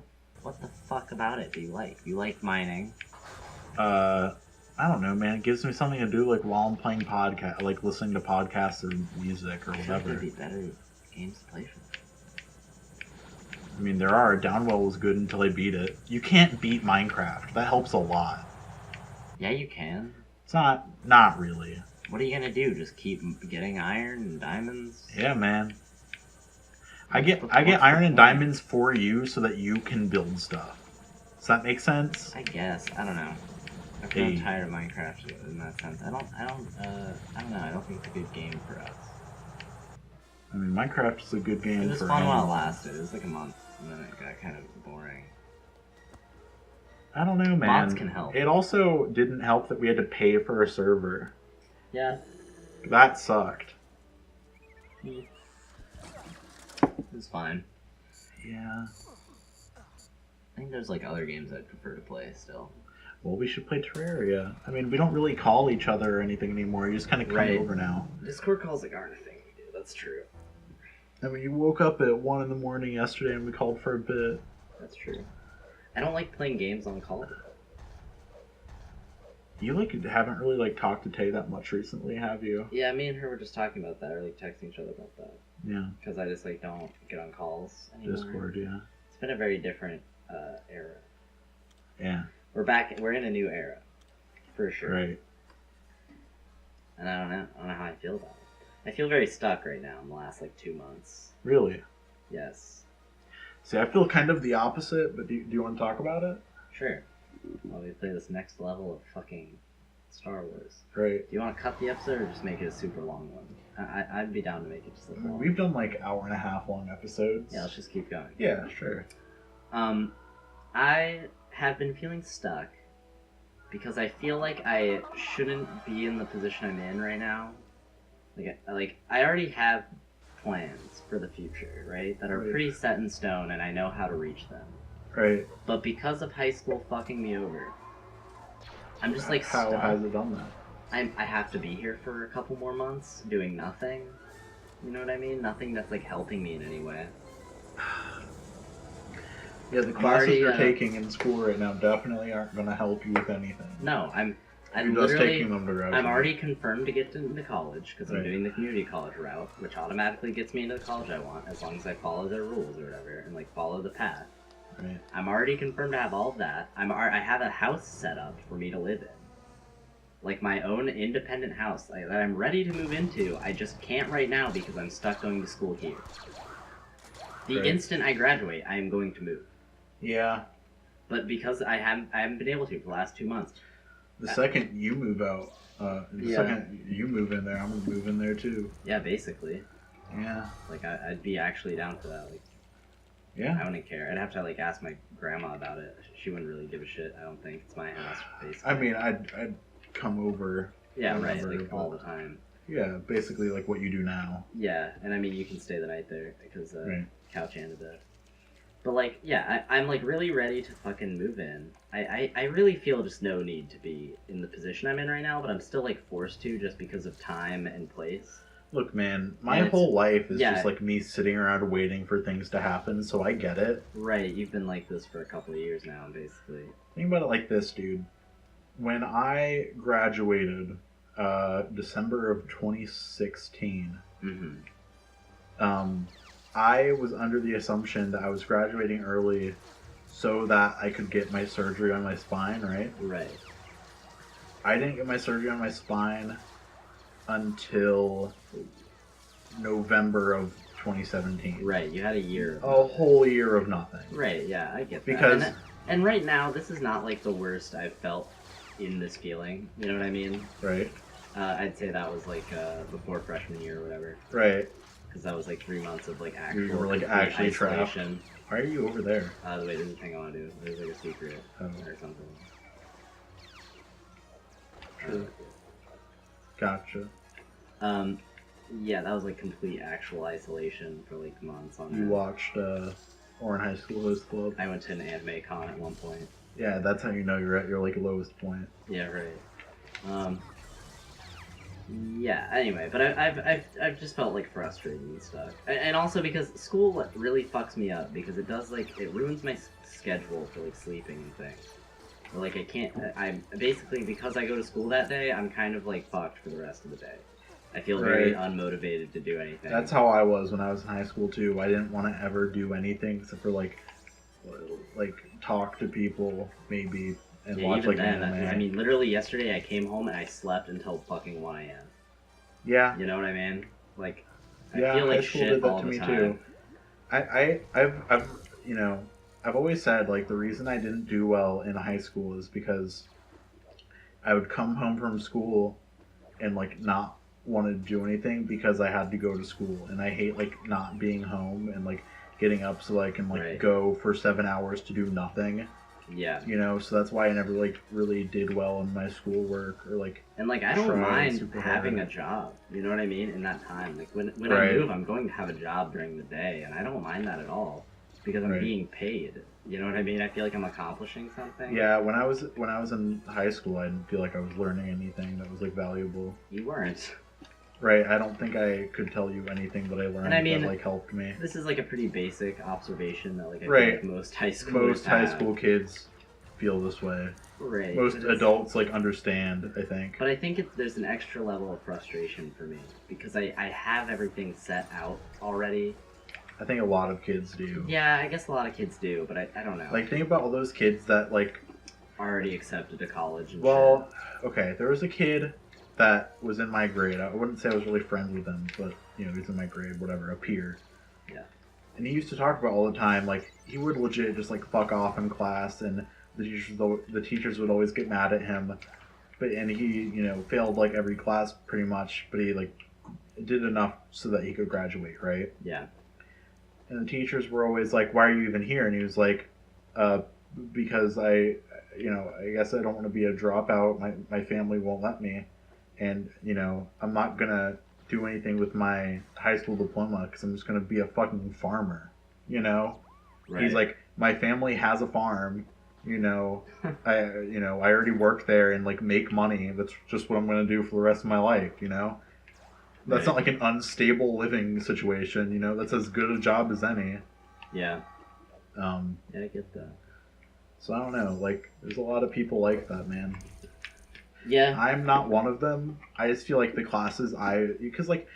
fuck about it do you like? You like mining. I don't know, man. It gives me something to do, like while I'm playing podcast, like listening to podcasts or music or whatever. There'd be better games to play for. I mean, there are. Downwell was good until I beat it. You can't beat Minecraft. That helps a lot. Yeah, you can. It's not really. What are you gonna do? Just keep getting iron and diamonds? Yeah, man. I get iron and diamonds for you so that you can build stuff. Does that make sense? I guess. I don't know. I'm kind of tired of Minecraft in that sense. I don't know. I don't think it's a good game for us. I mean, Minecraft is a good game for It was fun while it lasted. It was like a month, and then it got kind of boring. I don't know, man. Mods can help. It also didn't help that we had to pay for a server. Yeah. That sucked. It was fine. Yeah. I think there's like other games I'd prefer to play still. Well, we should play Terraria. I mean, we don't really call each other or anything anymore. You just kind of come over now. Discord calls like aren't a thing we do. That's true. I mean, you woke up at 1 in the morning yesterday and we called for a bit. That's true. I don't like playing games on call. You haven't really talked to Tay that much recently, have you? Yeah, me and her were just talking about that, or like texting each other about that. Yeah. Because I just don't get on calls anymore. Discord, yeah. It's been a very different era. Yeah. We're in a new era, for sure. Right. And I don't know how I feel about it. I feel very stuck right now in the last 2 months. Really? Yes. See, I feel kind of the opposite, but do you want to talk about it? Sure. While we play this next level of fucking Star Wars. Right. Do you want to cut the episode or just make it a super long one? I'd be down to make it just a long. We've done like hour and a half long episodes. Yeah, let's just keep going. Yeah, sure. I have been feeling stuck because I feel like I shouldn't be in the position I'm in right now. Like I already have plans for the future, right? That are pretty set in stone, and I know how to reach them. Right. But because of high school fucking me over, I'm just like How stuck. has it done that? I have to be here for a couple more months doing nothing. You know what I mean? Nothing that's like helping me in any way. Yeah, the classes you're taking in school right now definitely aren't going to help you with anything. No, I'm You're just taking them to graduate. I'm already confirmed to get into college because I'm Right. doing the community college route, which automatically gets me into the college I want as long as I follow their rules or whatever and like follow the path. Right. I'm already confirmed to have all of that. I have a house set up for me to live in. Like my own independent house that I'm ready to move into. I just can't right now because I'm stuck going to school here. The Right. instant I graduate, I am going to move. Yeah. But because I haven't been able to for the last 2 months. The second you move out, second you move in there, I'm going to move in there too. Yeah, basically. Yeah. Like I'd be actually down for that. Like, Yeah. I wouldn't care. I'd have to like ask my grandma about it. She wouldn't really give a shit. I don't think it's my house. Basically. I mean, I'd come over. Yeah, right. whenever, Like all the time. Yeah, basically like what you do now. Yeah, and I mean you can stay the night there because Right. couch and a bed. But like, yeah, I'm like really ready to fucking move in. I really feel just no need to be in the position I'm in right now, but I'm still like forced to just because of time and place. Look, man, my And whole life is yeah. just like me sitting around waiting for things to happen, so I get it. Right, you've been like this for a couple of years now, basically. Think about it like this, dude. When I graduated, December of 2016, Mm-hmm. I was under the assumption that I was graduating early so that I could get my surgery on my spine, right? Right. I didn't get my surgery on my spine until November of 2017. Right, you had a year. A whole year of nothing. Right, yeah, I get that. Because and right now, this is not like the worst I've felt in this feeling. You know what I mean? Right. I'd say that was like before freshman year or whatever. Right. Because that was like 3 months of like actual You were like complete actually trapped. isolation. Why are you over there? Wait, there's a thing I want to do. There's like a secret or something. True. Gotcha. Yeah, that was like complete actual isolation for like months on You end. watched Orin High School Host Club. I went to an anime con at one point. Yeah, that's how you know you're at your like lowest point. Yeah, right. Yeah. Anyway, but I've just felt like frustrated and stuff, and also because school really fucks me up because it does like it ruins my schedule for like sleeping and things. Or, like I can't. I'm basically because I go to school that day. I'm kind of like fucked for the rest of the day. I feel very unmotivated to do anything. That's how I was when I was in high school too. I didn't want to ever do anything except for like talk to people maybe and watch even like then, anime. I mean, literally yesterday I came home and I slept until fucking 1 a.m. Yeah. You know what I mean? Like, I Yeah, feel like high school shit did that all to the me time. too. I've you know, I've always said like the reason I didn't do well in high school is because I would come home from school and like not want to do anything because I had to go to school, and I hate like not being home and like getting up so I can like go for 7 hours to do nothing. Yeah. You know, so that's why I never like really did well in my schoolwork or like. And like I don't mind super having hard. a job. You know what I mean? In that time, like when Right. I move, I'm going to have a job during the day, and I don't mind that at all because I'm Right. being paid. You know what I mean? I feel like I'm accomplishing something. Yeah, when I was in high school, I didn't feel like I was learning anything that was like valuable. You weren't. Right, I don't think I could tell you anything that I learned And I mean, that like helped me. This is like a pretty basic observation that like I feel Right. like most high schoolers Most high have. school kids feel this way. Right. Most but it's- adults like understand, I think. But I think there's an extra level of frustration for me because I have everything set out already. I think a lot of kids do. Yeah, I guess a lot of kids do, but I don't know. Like think about all those kids that like. Already accepted to college and Well, okay, there was a kid that was in my grade. I wouldn't say I was really friends with him, but you know, he's in my grade, whatever, a peer. Yeah. And he used to talk about all the time, like, he would legit just, like, fuck off in class, and the teachers would always get mad at him. And he, you know, failed, like, every class pretty much, but he, like, did enough so that he could graduate, right? Yeah. And the teachers were always like, why are you even here? And he was like, because I guess I don't want to be a dropout. My family won't let me. And, you know, I'm not going to do anything with my high school diploma because I'm just going to be a fucking farmer, you know? Right. He's like, my family has a farm, you know, I already work there and, like, make money. That's just what I'm going to do for the rest of my life, you know? That's not like an unstable living situation, you know? That's as good a job as any. Yeah. Yeah, I get that. So I don't know, like, there's a lot of people like that, man. Yeah. I'm not one of them. I just feel like the classes because, like,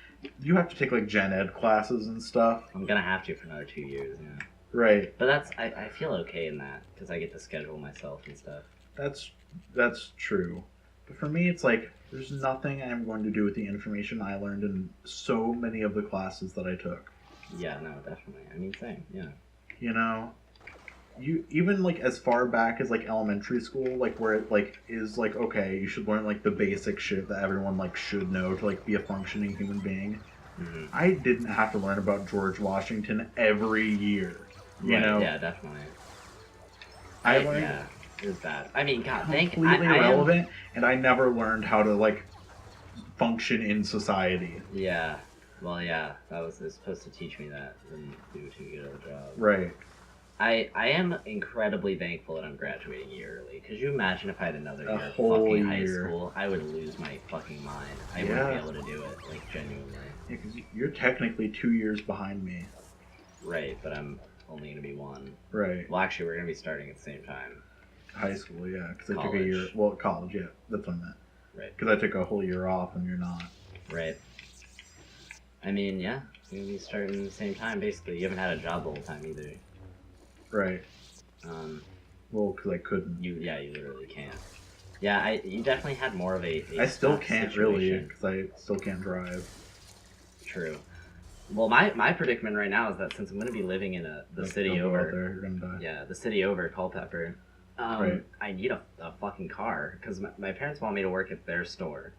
you have to take, like, gen ed classes and stuff. I'm gonna have to for another 2 years, yeah. Right. But I feel okay in that, because I get to schedule myself and stuff. That's true. But for me, it's like, there's nothing I'm going to do with the information I learned in so many of the classes that I took. Yeah, no, definitely. I mean, same, yeah. You know? You even, like, as far back as, like, elementary school, like, where it, like, is, like, okay, you should learn, like, the basic shit that everyone, like, should know to, like, be a functioning human being. Mm-hmm. I didn't have to learn about George Washington every year. You know? Yeah, definitely. I learned... Yeah, it was bad. I mean, God, completely irrelevant, and I never learned how to, like, function in society. Yeah. Well, yeah, it was supposed to teach me that. Didn't do too good of a job. Right. I am incredibly thankful that I'm graduating a year early. Could you imagine if I had another year of fucking high school? I would lose my fucking mind. I wouldn't be able to do it, like, genuinely. Yeah, because you're technically 2 years behind me. Right, but I'm only going to be 1. Right. Well, actually, we're going to be starting at the same time. High school, yeah, because I took a year. Well, college, yeah, that's what I meant. Right. Because I took a whole year off and you're not. Right. I mean, yeah, we're going to be starting at the same time, basically. You haven't had a job the whole time either. Right. Well, because I couldn't. You literally can't. Yeah, you definitely had more of a I still can't situation. Really, because I still can't drive. True. Well, my predicament right now is that since I'm going to be living in the city over, out there, you're gonna die. Yeah, the city over, Culpeper, right. I need a fucking car because my parents want me to work at their store,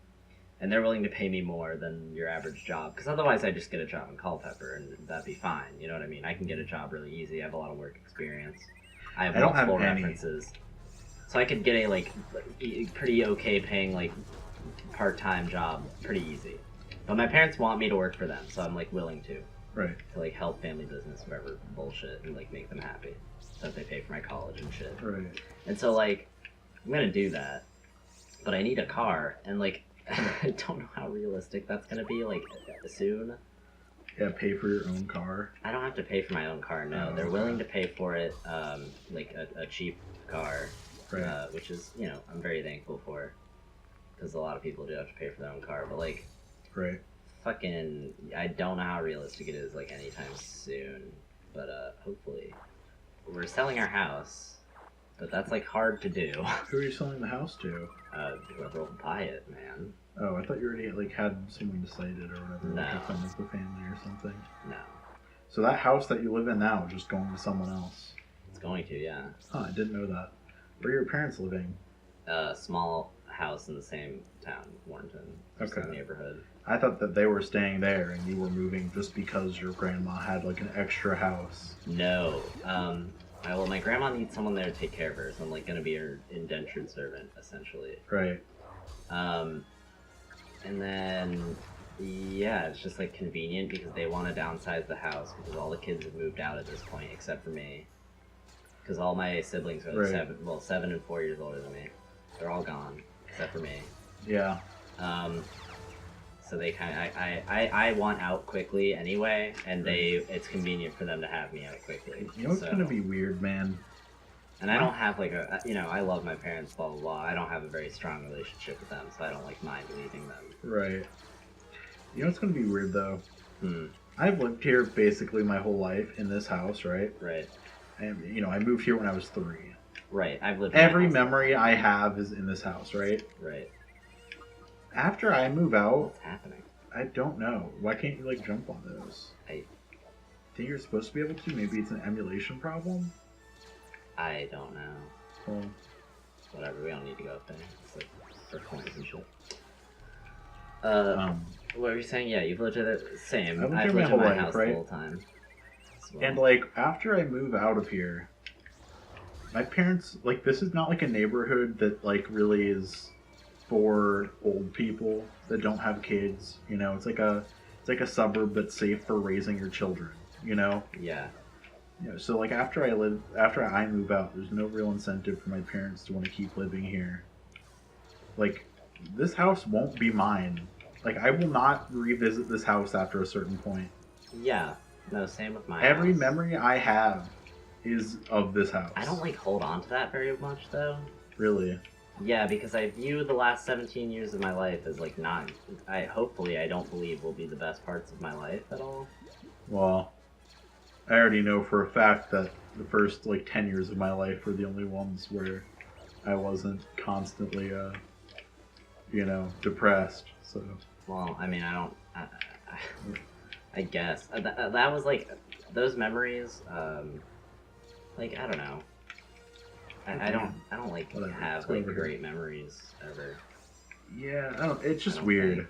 and they're willing to pay me more than your average job. Because otherwise, I just get a job in Culpeper, and that'd be fine. You know what I mean? I can get a job really easy. I have a lot of work experience. I have multiple references, so I could get a like pretty okay paying like part-time job pretty easy. But my parents want me to work for them, so I'm like willing to. Right. To like help family business, whatever bullshit, and like make them happy, so that they pay for my college and shit. Right. And so like, I'm gonna do that, but I need a car, and like, I don't know how realistic that's gonna be. Like soon. Yeah, pay for your own car. I don't have to pay for my own car. No, they're willing to pay for it. Like a cheap car, right. Which is I'm very thankful for, because a lot of people do have to pay for their own car, but like. Right. Fucking, I don't know how realistic it is, like, anytime soon. But, hopefully. We're selling our house, but that's, like, hard to do. Who are you selling the house to? Whoever will buy it, man. Oh, I thought you already, like, had someone decided or whatever. No. Like a friend of the family or something. No. So that house that you live in now is just going to someone else? It's going to, yeah. Huh, I didn't know that. Where are your parents living? Small house in the same town, Warrenton. Okay. Neighborhood. I thought that they were staying there and you were moving just because your grandma had like an extra house. No. Well, my grandma needs someone there to take care of her, so I'm like gonna be her indentured servant, essentially. Right. And then, yeah, it's just like convenient because they want to downsize the house because all the kids have moved out at this point except for me. Because all my siblings are like 7 and 4 years older than me. They're all gone except for me. Yeah. So they kind of, I want out quickly anyway, and it's convenient for them to have me out quickly. You know what's gonna be weird, man? And I don't have like I love my parents, blah blah blah. I don't have a very strong relationship with them, so I don't like mind leaving them. Right. You know what's gonna be weird though? I've lived here basically my whole life in this house, right? Right. And I moved here when I was 3. Right. I've lived. Every memory I have is in this house, right? Right. After I move out, what's happening? I don't know. Why can't you like jump on those? think you're supposed to be able to. Maybe it's an emulation problem. I don't know. Well, Whatever, we don't need to go up there. It's like for coins and shit. What were you saying? Yeah, you've lived at the same. I've lived in my house the whole time. Well. And like after I move out of here, my parents like this is not like a neighborhood that like really is for old people that don't have kids. You know, it's like a suburb that's safe for raising your children. You know. Yeah. Yeah. So like after I move out, there's no real incentive for my parents to want to keep living here. Like, this house won't be mine. Like, I will not revisit this house after a certain point. Yeah. No, same with my Every house. memory I have is of this house. I don't, like, hold on to that very much, though. Really? Yeah, because I view the last 17 years of my life as, like, not... hopefully, I don't believe will be the best parts of my life at all. Well, I already know for a fact that the first, like, 10 years of my life were the only ones where I wasn't constantly, you know, depressed, so... Well, I mean, I don't... I guess. That was, like... Those memories, like, I don't know. I don't like, Whatever. have, like, great memories, ever. Yeah, it's just weird.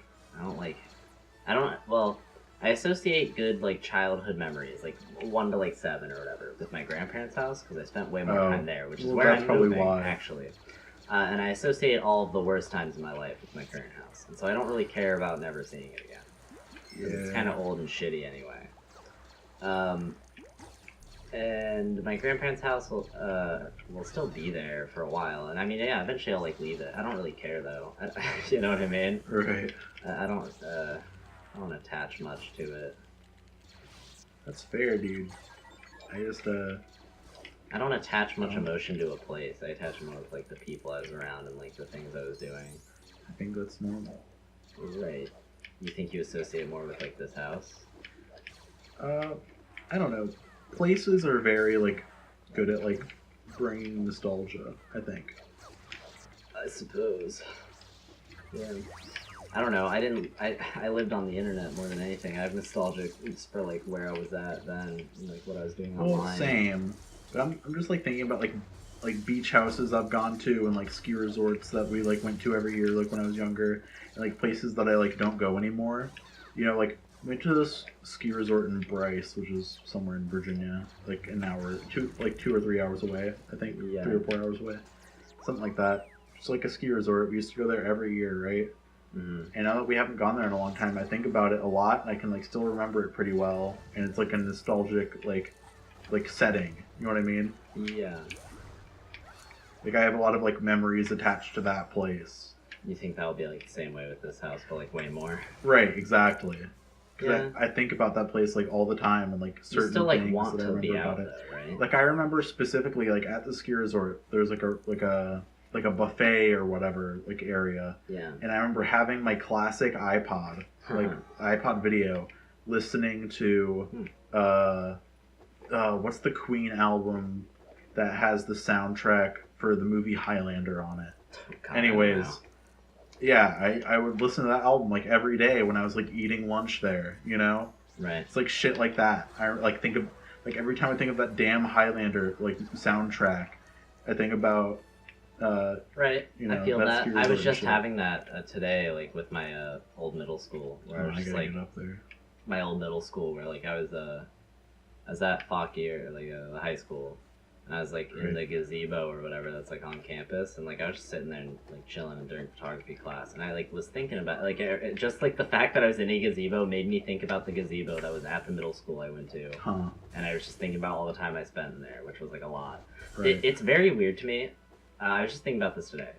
Well, I associate good, like, childhood memories, like, 1 to, like, 7 or whatever, with my grandparents' house, because I spent way more time there, which is where I'm moving, actually. And I associate all of the worst times in my life with my current house. And so I don't really care about never seeing it again. Because it's kind of old and shitty anyway. And my grandparents' house will still be there for a while. And I mean, yeah, eventually I'll, like, leave it. I don't really care, though. You know what I mean? Right. I don't attach much to it. That's fair, dude. I don't attach much emotion to a place. I attach more with, like, the people I was around and, like, the things I was doing. I think that's normal. Right. You think you associate more with, like, this house? I don't know. Places are very, like, good at, like, bringing nostalgia, I think. I suppose. Yeah. I don't know. I lived on the internet more than anything. I have nostalgia just for, like, where I was at then, and, like, what I was doing online. Well, same. But I'm just, like, thinking about, like beach houses I've gone to and, like, ski resorts that we, like, went to every year, like, when I was younger. And, like, places that I, like, don't go anymore. You know, like, went to this ski resort in Bryce, which is somewhere in Virginia, like, 2 or 3 hours away, I think. Yeah. 3 or 4 hours away. Something like that. It's like a ski resort. We used to go there every year, right? Mm-hmm. And now that we haven't gone there in a long time, I think about it a lot, and I can, like, still remember it pretty well. And it's, like, a nostalgic, like setting. You know what I mean? Yeah. Like, I have a lot of, like, memories attached to that place. You think that'll be, like, the same way with this house, but, like, way more? Right, exactly. Because Yeah. I think about that place, like, all the time, and, like, certain you still, like, things want that I to remember be out about it. though, right? Like, I remember specifically, like, at the ski resort, there's, like a buffet or whatever, like, area. Yeah. And I remember having my classic iPod, like, iPod video, listening to, what's the Queen album that has the soundtrack for the movie Highlander on it? God, Anyways, yeah, I would listen to that album, like, every day when I was, like, eating lunch there, you know? Right. It's, like, shit like that. I, like, think of, like, every time I think of that damn Highlander, like, soundtrack, I think about, right. You know, I feel that. I was just shit. having that today, like, with my old middle school, where I was just, like, get up there. my old middle school, where, like, I was at Fauquier, or, like, the high school, and I was, like, in the gazebo or whatever that's, like, on campus, and, like, I was just sitting there and, like, chilling during photography class, and I, like, was thinking about, like, just, like, the fact that I was in a gazebo made me think about the gazebo that was at the middle school I went to, and I was just thinking about all the time I spent in there, which was, like, a lot. Right. It's very weird to me. I was just thinking about this today.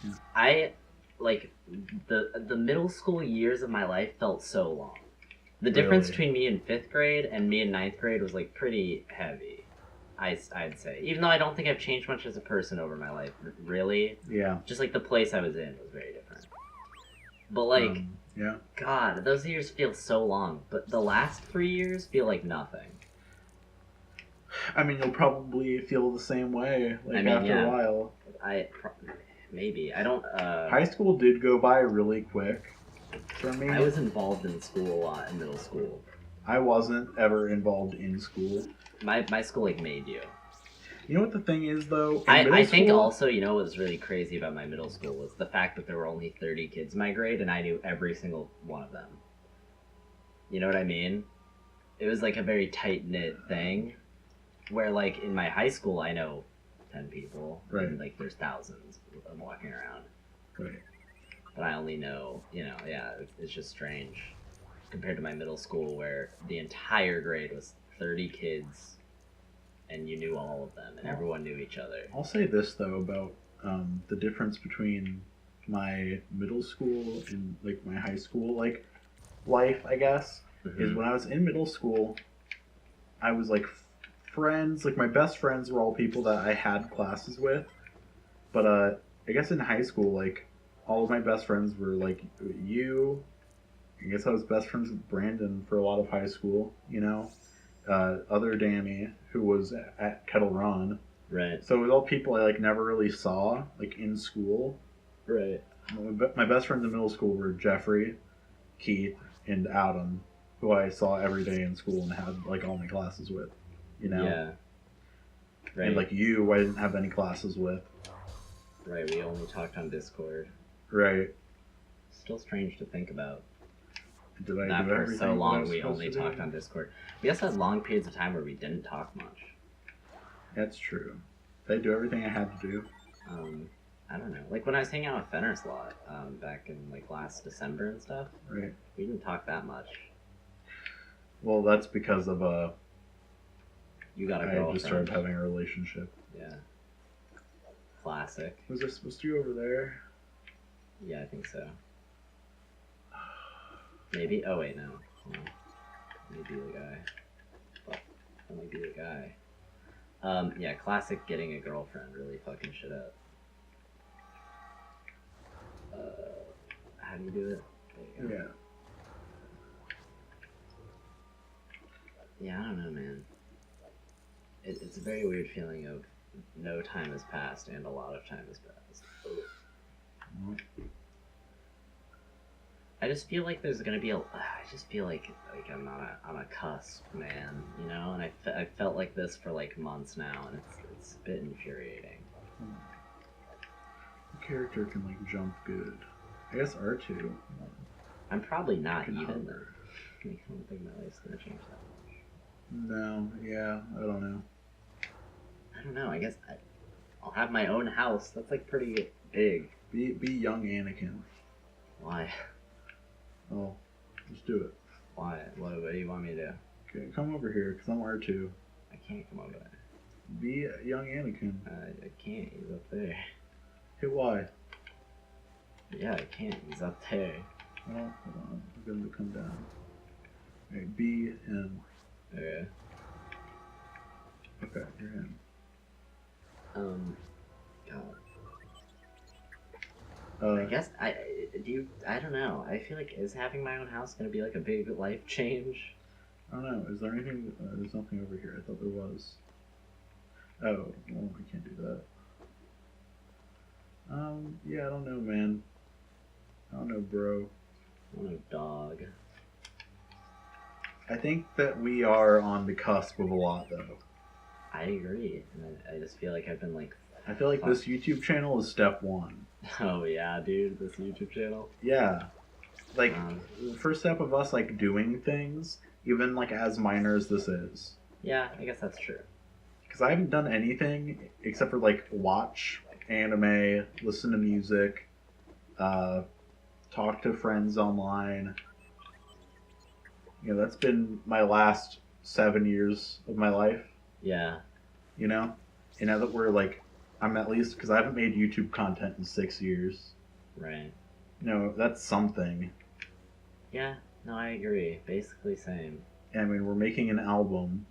Yeah. I, like, the middle school years of my life felt so long. The difference between me in 5th grade and me in 9th grade was, like, pretty heavy, I'd say. Even though I don't think I've changed much as a person over my life, really. Yeah. Just, like, the place I was in was very different. But, like, yeah. God, those years feel so long. But the last 3 years feel like nothing. I mean, you'll probably feel the same way, like, after a while. Maybe. I don't, High school did go by really quick for me. I was involved in school a lot in middle school. I wasn't ever involved in school. My school like made you. You know what the thing is though? I think also, you know what was really crazy about my middle school was the fact that there were only 30 kids in my grade and I knew every single one of them. You know what I mean? It was like a very tight-knit thing where like in my high school I know 10 people. Right. And like there's thousands of them walking around. Right. But I only know, it's just strange compared to my middle school where the entire grade was 30 kids and you knew all of them and everyone knew each other. I'll say this though about the difference between my middle school and like my high school like life, I guess, is when I was in middle school, I was like friends, like my best friends were all people that I had classes with. But I guess in high school, like all of my best friends were like you. I guess I was best friends with Brandon for a lot of high school, you know. Other Danny, who was at Kettle Run. Right. So it was all people I like never really saw like in school. Right. My best friends in middle school were Jeffrey, Keith, and Adam, who I saw every day in school and had like all my classes with, you know. Yeah. Right. And like you, I didn't have any classes with. Right. We only talked on Discord. Right. Still strange to think about. Did I that do for everything so that I long was we supposed only to do? talked on Discord. We also had long periods of time where we didn't talk much. That's true. Did I do everything I had to do? I don't know. Like when I was hanging out with Fenner's a lot, back in like last December and stuff. Right. We didn't talk that much. Well, that's because of You got a I girlfriend. just started having a relationship. Yeah. Classic. Was I supposed to be over there? Yeah, I think so. Maybe. Oh wait, no. No. Maybe the guy. Fuck. That might be the guy. Yeah, classic getting a girlfriend really fucking shit up. How do you do it? There you go. Yeah. Yeah, I don't know, man. It's a very weird feeling of no time has passed and a lot of time has passed. I just feel like there's gonna be I just feel like I'm on a cusp, man. You know, and I felt like this for like months now, and it's a bit infuriating. The character can like jump good. I guess R2. I'm probably not Can even. hover. I don't think my life's gonna change that much. No, yeah, I don't know. I don't know. I guess I'll have my own house. That's like pretty big. Be young Anakin. Why? Oh, let's do it. Why? What do you want me to do? Okay, come over here, because I'm R2. I can't come over there. Be young Anakin. I can't. He's up there. Hey, why? Yeah, I can't. He's up there. Oh, hold on. I'm going to come down. Okay, be him. Okay. Okay, you're him. God. Uh, I guess I don't know. I feel like is having my own house gonna be like a big life change? I don't know. Is there anything? There's nothing over here. I thought there was. Oh, well, I can't do that. Yeah, I don't know, man. I don't know, bro. I want a dog. I think that we are on the cusp of a lot, though. I agree, and I just feel like I've been like. I feel like this YouTube channel is step one. Oh yeah, dude, this YouTube channel. Yeah. Like, the first step of us, like, doing things, even, like, as minor as this is. Yeah, I guess that's true. Because I haven't done anything except for, like, watch anime, listen to music, talk to friends online. You know, that's been my last 7 years of my life, Yeah. you know? And now that we're, like, I'm at least, because I haven't made YouTube content in 6 years. Right. You know, that's something. Yeah. No, I agree. Basically same. And, I mean, we're making an album.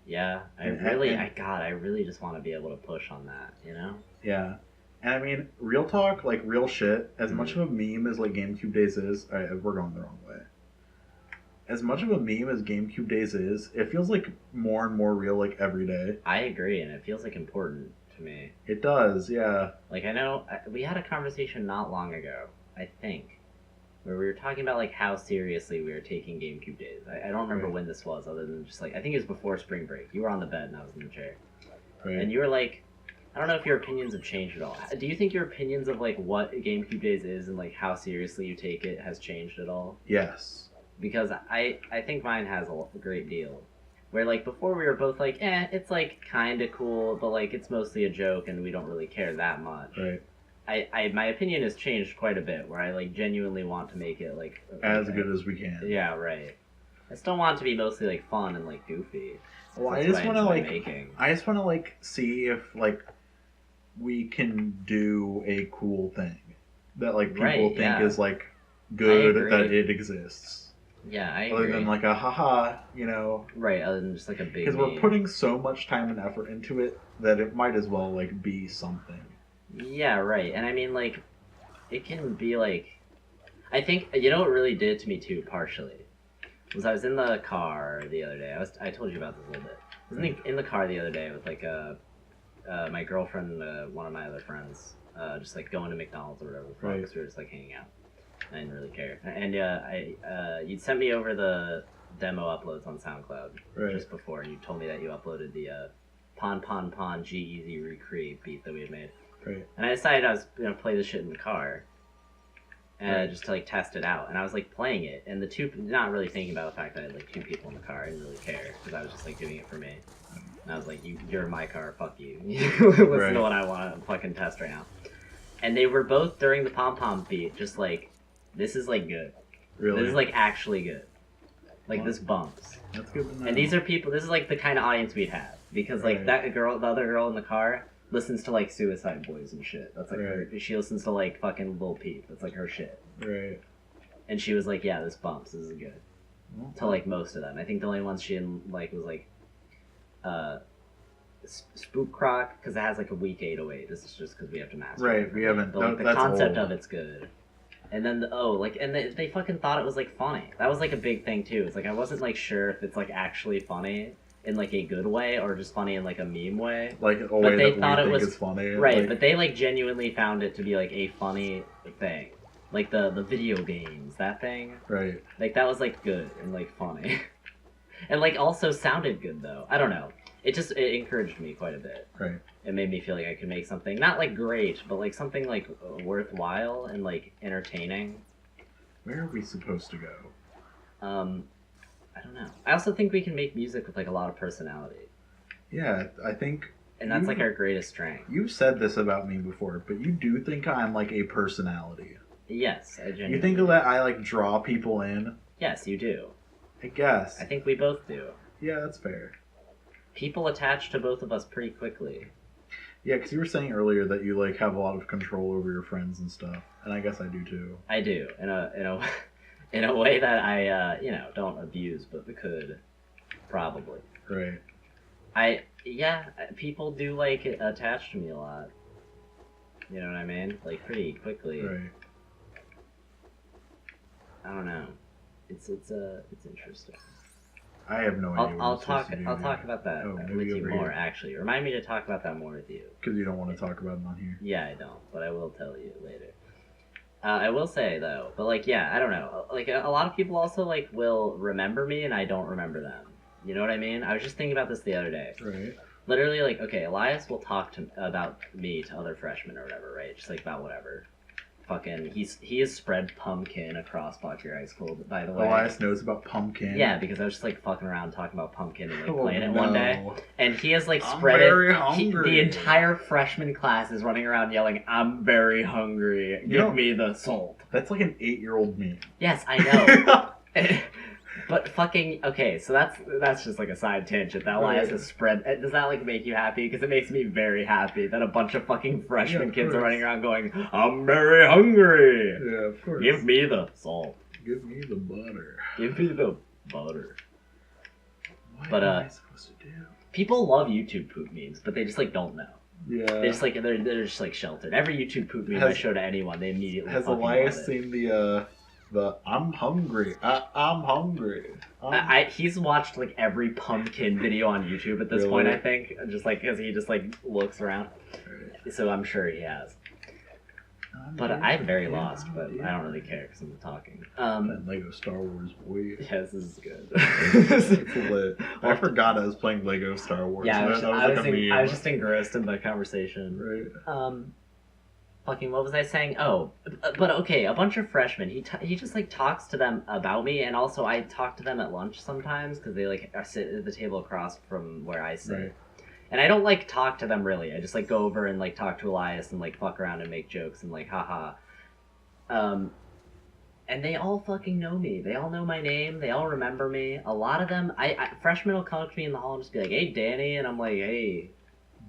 Yeah. I really just want to be able to push on that. You know. Yeah. And I mean, real talk, like real shit, as much of a meme as like GameCube Days is, we're going the wrong way. As much of a meme as GameCube Days is, it feels like more and more real like every day. I agree, and it feels like important to me. It does, yeah. Like I know we had a conversation not long ago, I think, where we were talking about like how seriously we were taking GameCube days. I don't remember when this was, other than just like I think it was before spring break. You were on the bed and I was in the chair, and you were like, I don't know if your opinions have changed at all. Do you think your opinions of like what GameCube days is and like how seriously you take it has changed at all? Yes. Because I think mine has a great deal. Where like before we were both like, it's like kind of cool, but like it's mostly a joke and we don't really care that much. Right. My opinion has changed quite a bit, where I like genuinely want to make it like as good as we can. Yeah, right. I still want it to be mostly like fun and like goofy. Well, I just want to like see if like we can do a cool thing that like people think is like good that it exists. Yeah, I agree. Other than like a haha, you know. Right, other than just like a big. Because we're putting so much time and effort into it that it might as well like be something. Yeah, right. And I mean, like, it can be like, I think, you know what really did it to me too, partially, was I was in the car the other day. I told you about this a little bit. I was in the car the other day with like my girlfriend, one of my other friends, just like going to McDonald's or whatever. Because we were just like hanging out. I didn't really care. And you'd sent me over the demo uploads on SoundCloud just before, and you told me that you uploaded the Pon Pon Pon G-Eazy Recreate beat that we had made. Right. And I decided I was gonna play this shit in the car, just to like test it out. And I was like playing it, and not really thinking about the fact that I had like two people in the car. I didn't really care because I was just like doing it for me. And I was like, you're in my car, fuck you. Listen to what I want to fucking test right now. And they were both during the pom pom beat, just like, this is like good. Really? This is like actually good. Like this bumps. That's good to know. And these are people. This is like the kind of audience we'd have because like the other girl in the car, listens to like Suicide Boys and shit. That's like her. She listens to like fucking Lil Peep. That's like her shit. Right. And she was like, yeah, this bumps. This is good. To like most of them. I think the only ones she didn't like was like Spook Croc, because it has like a weak 808. This is just because we have to master. Right. We haven't. But like the concept of it's good. And then they fucking thought it was like funny. That was like a big thing too. It's like I wasn't like sure if it's like actually funny in like a good way or just funny in like a meme way. Like a way that we think is funny. Right, but they like genuinely found it to be like a funny thing. Like the video games, that thing. Right. Like that was like good and like funny. And like also sounded good though. I don't know. It encouraged me quite a bit. Right. It made me feel like I could make something not like great, but like something like worthwhile and like entertaining. Where are we supposed to go? I don't know. I also think we can make music with like a lot of personality. Yeah, I think. And that's like our greatest strength. You've said this about me before, but you do think I'm like a personality. Yes, I genuinely. You think that I like draw people in? Yes, you do. I guess. I think we both do. Yeah, that's fair. People attach to both of us pretty quickly. Yeah, because you were saying earlier that you like have a lot of control over your friends and stuff, and I guess I do too. I do, in a way that I don't abuse, but could probably. Right. People do like attach to me a lot. You know what I mean? Like pretty quickly. Right. I don't know. It's interesting. I have no idea. I'll talk about that with you more. Here. Actually, remind me to talk about that more with you. Because you don't want to talk about it on here. Yeah, I don't, but I will tell you later. I will say though, but like, yeah, I don't know. Like a lot of people also like will remember me, and I don't remember them. You know what I mean? I was just thinking about this the other day. Right. Literally, like, okay, Elias will talk about me to other freshmen or whatever, right? Just like about whatever. Fucking, he has spread pumpkin across Buckyer High School, by the way. Elias knows about pumpkin. Yeah, because I was just like fucking around talking about pumpkin and like playing it one day, and he has like spread it. Very hungry. The entire freshman class is running around yelling, "I'm very hungry. Give me the salt." That's like an 8-year-old meme. Yes, I know. But fucking okay, so that's just like a side tangent. That Elias has spread. Does that like make you happy? Because it makes me very happy that a bunch of fucking freshman kids are running around going, "I'm very hungry. Yeah, of course. Give me the salt. Give me the butter. Give me the butter." What am I supposed to do? People love YouTube poop memes, but they just like don't know. Yeah. They just like they're just like sheltered. Every YouTube poop meme I show to anyone, they immediately has Elias seen the I'm hungry. I'm hungry. He's watched like every pumpkin video on YouTube at this point, I think, just like because he just like looks around. Right. So I'm sure he has. But I'm very lost, but I don't really care because I'm talking. That Lego Star Wars, boy. Yes, this is good. It's lit. I forgot I was playing Lego Star Wars. Yeah, I was meme. just engrossed in the conversation. Right. Fucking, what was I saying? Oh, but okay, a bunch of freshmen. He just like talks to them about me, and also I talk to them at lunch sometimes because they like sit at the table across from where I sit. Right. And I don't like talk to them really. I just like go over and like talk to Elias and like fuck around and make jokes and like haha. And they all fucking know me. They all know my name. They all remember me. A lot of them, freshmen will come up to me in the hall and just be like, "Hey, Danny," and I'm like, "Hey,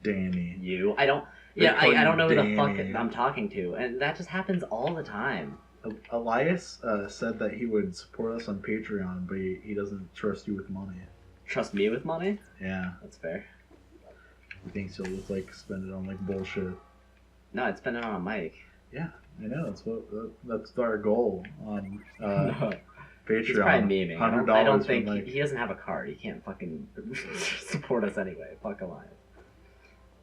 Danny." You. I don't. They Yeah, call I don't you know who the Danny. fuck I'm talking to, and that just happens all the time. Elias said that he would support us on Patreon, but he doesn't trust you with money. Trust me with money? Yeah. That's fair. He thinks you'll just like spend it on like bullshit. No, I'd spend it on a mic. Yeah, I know. That's our goal on No. Patreon. He's probably memeing. $100 I don't think like... he doesn't have a card. He can't fucking support us anyway. Fuck Elias.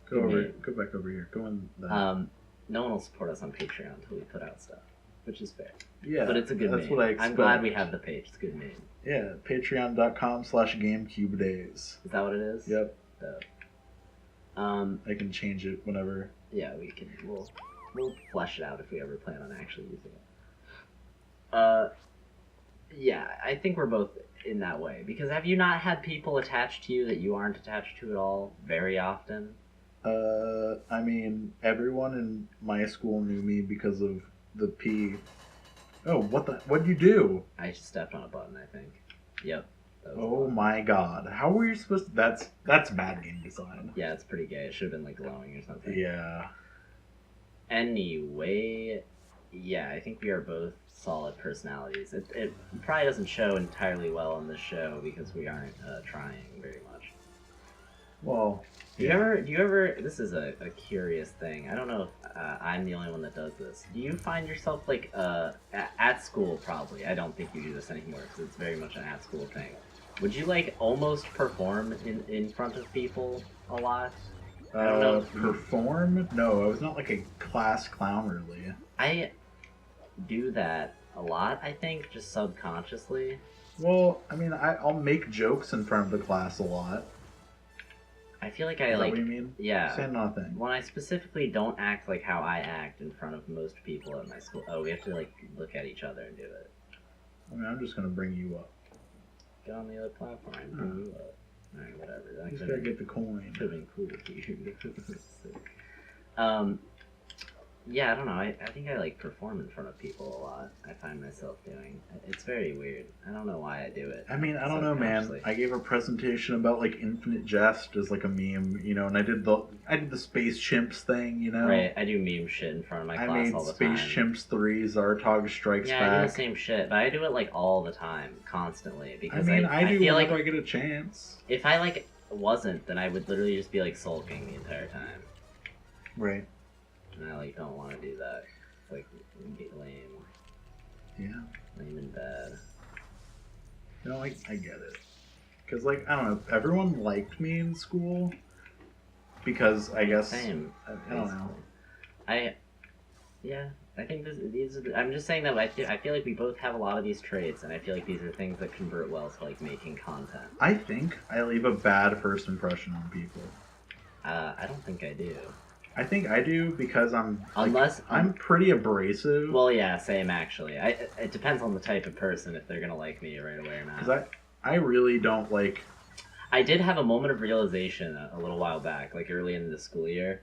Go back over here. Go in. No one will support us on Patreon until we put out stuff, which is fair. Yeah, but it's a good that's name. What I expect. I'm glad we have the page. It's a good name. Yeah, patreon.com/GameCubeDays. Is that what it is? Yep. Dope. I can change it whenever. Yeah, we can. We'll flesh it out if we ever plan on actually using it. Yeah, I think we're both in that way. Because have you not had people attached to you that you aren't attached to at all very often? I mean, everyone in my school knew me because of the P. Oh, what'd you do? I just stepped on a button, I think. Yep. Oh my god. How were you supposed to... That's bad game design. Yeah, it's pretty gay. It should have been like glowing or something. Yeah. Anyway, yeah, I think we are both solid personalities. It probably doesn't show entirely well on this show because we aren't trying very much. Well, do you ever? This is a curious thing. I don't know if I'm the only one that does this. Do you find yourself like at school? Probably. I don't think you do this anymore because it's very much an at school thing. Would you like almost perform in front of people a lot? I don't know. Perform? No, I was not like a class clown really. I do that a lot, I think, just subconsciously. Well, I mean, I'll make jokes in front of the class a lot. I feel like Is that what you mean? Yeah. Say nothing. When I specifically don't act like how I act in front of most people at my school. Oh, we have to like look at each other and do it. I mean, I'm just gonna bring you up. Get on the other platform and bring you up. Alright, whatever. You just gotta get the coin. Could have been cool if you. Yeah, I don't know. I think I like perform in front of people a lot. I find myself doing. It's very weird. I don't know why I do it. I mean, I don't know, man. I gave a presentation about like Infinite Jest as like a meme, you know, and I did the Space Chimps thing, you know. Right, I do meme shit in front of my class all the time. I made Space Chimps 3, Zartog Strikes Back. Yeah, I do the same shit, but I do it like all the time, constantly. Because I do feel whenever like I get a chance. If I like wasn't, then I would literally just be like sulking the entire time. Right. And I like don't want to do that. It's like lame. Yeah. Lame and bad. You know, I get it. Because, like, I don't know, everyone liked me in school. Because, I guess... Same. I don't know. Yeah, I think I'm just saying that I feel like we both have a lot of these traits, and I feel like these are things that convert well to, like, making content. I think I leave a bad first impression on people. I don't think I do. I think I do because I'm pretty abrasive. Well, yeah, same actually. It depends on the type of person if they're gonna like me right away or not. Because I really don't like. I did have a moment of realization a little while back, like early in the school year,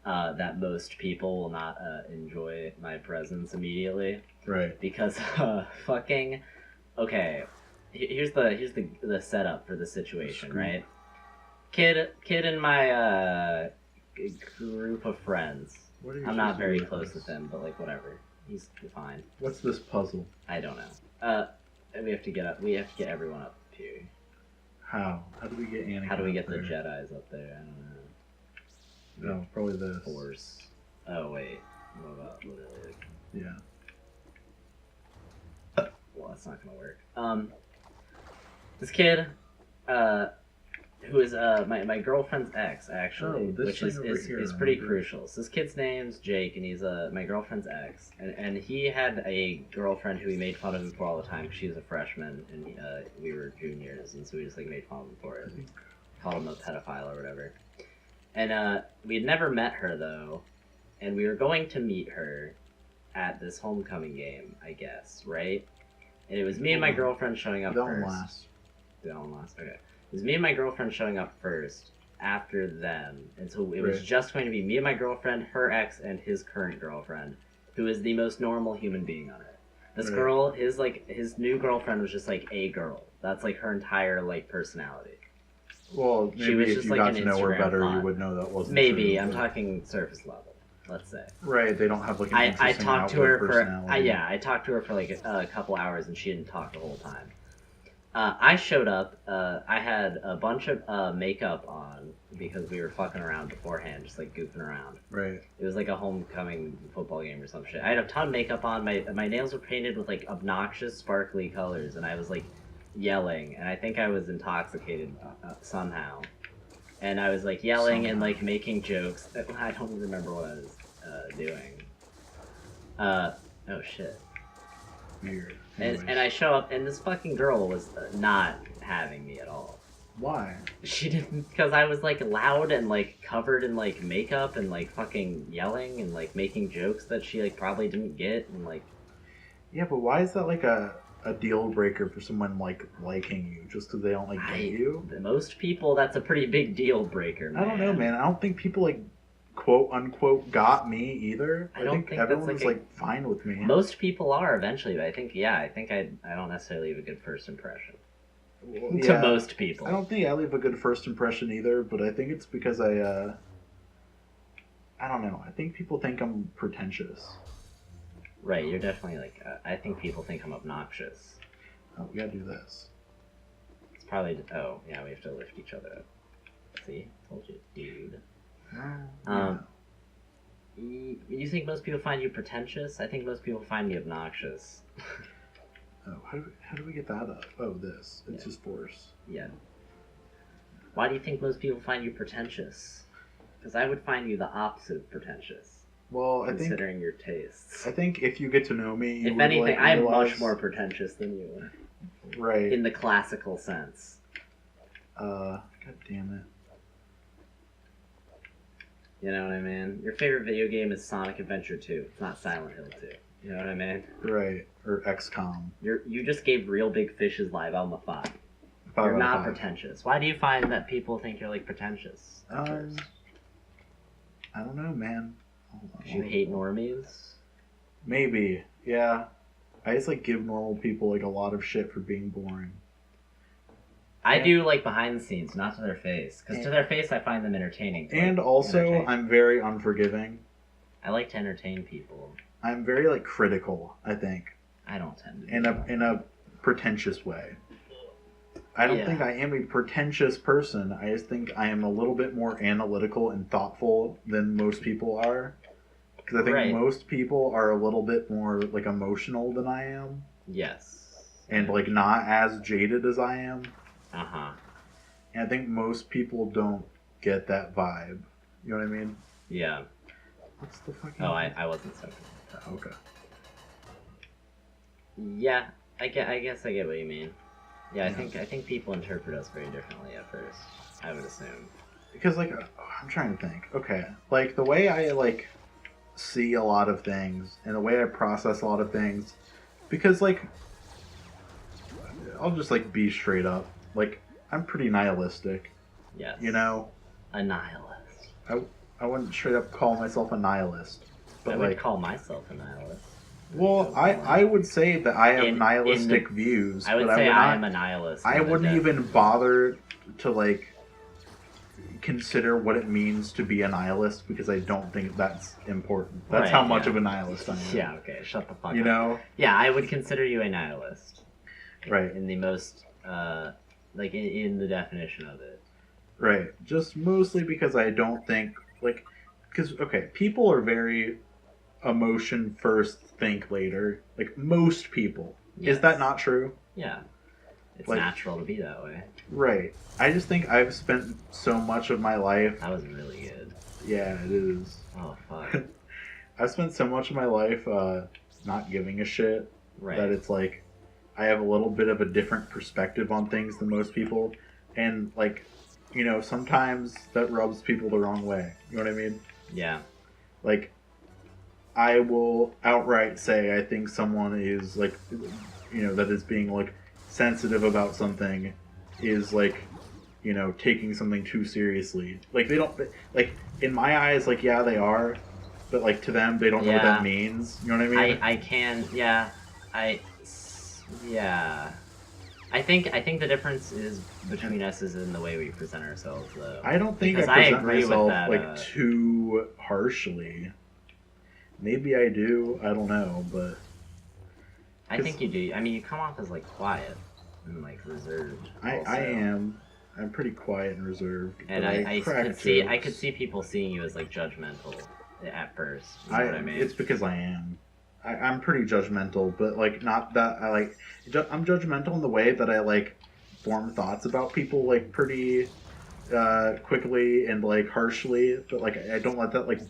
that most people will not enjoy my presence immediately. Right. Because fucking okay, here's the setup for the situation, right? Kid in my group of friends. I'm not very close with him, but like whatever. He's fine. What's this puzzle? I don't know. We have to get everyone up here. How? How do we get Anakin? How do we get the Jedis up there? I don't know. No, probably this. Force. Oh wait. What about literally? Yeah. Well, that's not gonna work. This kid, who is my girlfriend's ex, actually, Oh, this which thing over here, is I pretty remember. crucial. So this kid's name's Jake, and he's my girlfriend's ex, and he had a girlfriend who he made fun of him for all the time. She was a freshman, and we were juniors, and so we just like made fun of him for it, called him a pedophile or whatever. And we had never met her though, and we were going to meet her at this homecoming game, I guess, right? And it was me and my girlfriend showing up That one first. last. That one last. Okay. It was me and my girlfriend showing up first after them. And so it was Right. just going to be me and my girlfriend, her ex, and his current girlfriend, who is the most normal human being on earth. This Right. girl, his new girlfriend was just like a girl. That's like her entire like personality. Well, She maybe was if just you like got an to know her Instagram better, you thought. would know that wasn't Maybe, true, I'm but- talking surface level, let's say. Right, they don't have like an I interesting talked to outward her for personality. I talked to her for like a couple hours and she didn't talk the whole time. I showed up. I had a bunch of makeup on because we were fucking around beforehand, just like goofing around. Right. It was like a homecoming football game or some shit. I had a ton of makeup on. My nails were painted with like obnoxious sparkly colors, and I was like yelling, and I think I was intoxicated somehow. And I was like yelling and like making jokes. I don't remember what I was doing. Oh shit. Weird. And Anyways. I show up, and this fucking girl was not having me at all. Why? She didn't, because I was like loud and like covered in like makeup and like fucking yelling and like making jokes that she like probably didn't get and like. Yeah, but why is that like a deal breaker for someone like liking you just because they don't like get you? Most people, that's a pretty big deal breaker, man. I don't know, man. I don't think people like quote unquote got me either. I don't think that's, everyone's like, like fine with me. Most people are eventually, but I think I don't necessarily leave a good first impression Well, to yeah, most people. I don't think I leave a good first impression either, but I think it's because I don't know. I think people think I'm pretentious. Right, you're definitely like. I think people think I'm obnoxious. Oh, we gotta do this. It's probably. Oh, yeah, we have to lift each other up. See? Told you, dude. Yeah. You think most people find you pretentious? I think most people find me obnoxious. Oh, how do we get that up? Oh, this. It's Yeah. just force. Yeah. Why do you think most people find you pretentious? Because I would find you the opposite of pretentious, Well, considering your tastes. I think if you get to know me, you If would, anything, like, I'm realize- much more pretentious than you, right. in the classical sense. God damn it. You know what I mean? Your favorite video game is Sonic Adventure 2. It's not Silent Hill 2. You know what I mean? Right. Or XCOM. You just gave Real Big Fish's live album a 5. Five You're out of not five. pretentious. Why do you find that people think you're like pretentious? At first? I don't know, man. Do you hate normies? Maybe. Yeah. I just like give normal people like a lot of shit for being boring. I Yeah. do like behind the scenes, not to their face. Because to their face, I find them entertaining. to, like, And also, entertain. I'm very unforgiving. I like to entertain people. I'm very like critical, I think, I don't tend to. be. in a pretentious way. I don't Yeah. think I am a pretentious person. I just think I am a little bit more analytical and thoughtful than most people are. Because I think Right. most people are a little bit more like emotional than I am, Yes. and like not as jaded as I am. Uh huh. And I think most people don't get that vibe. You know what I mean? Yeah. What's the fucking? Oh, I wasn't so. Okay. Yeah, I guess I get what you mean. Yeah, I think people interpret us very differently at first. I would assume. Because like I'm trying to think. Okay, like the way I like see a lot of things and the way I process a lot of things, because like I'll just like be straight up. Like I'm pretty nihilistic. Yes. You know, A nihilist. I wouldn't straight up call myself a nihilist, but I would like, call myself a nihilist. well, I would say that I have In nihilistic the- views. I would but say I I would am not, a nihilist. I in the wouldn't depth. even bother to like consider what it means to be a nihilist because I don't think that's important. That's Right, how much yeah. of a nihilist I am. Yeah. Okay. Shut the fuck You up. know? Yeah, I would consider you a nihilist. Right. In the most, like in the definition of it. Right. Just mostly because I don't think like because okay, people are very emotion first, think later. Like most people. Is Yes. that not true? Yeah. It's like, natural to be that way. Right. I just think I've spent so much of my life. That was really good. Yeah, it is. Oh fuck. I've spent so much of my life not giving a shit Right. that it's like I have a little bit of a different perspective on things than most people, and like, you know, sometimes that rubs people the wrong way. You know what I mean? Yeah. Like, I will outright say I think someone is like, you know, that is being like sensitive about something is like, you know, taking something too seriously. Like they don't, like in my eyes, like yeah they are, but like to them they don't know what that means. You know what I mean? I can, yeah, yeah. I think the difference is between us is in the way we present ourselves, though. I don't think because I present agree myself with that, like too harshly. Maybe I do. I don't know, but I think you do. I mean, you come off as like quiet and like reserved. I am. I'm pretty quiet and reserved. And I could see people seeing you as like judgmental at first. You know what I mean? It's because I am. I'm pretty judgmental, but like not that I like. I'm judgmental in the way that I like form thoughts about people like pretty quickly and like harshly, but like I don't let that like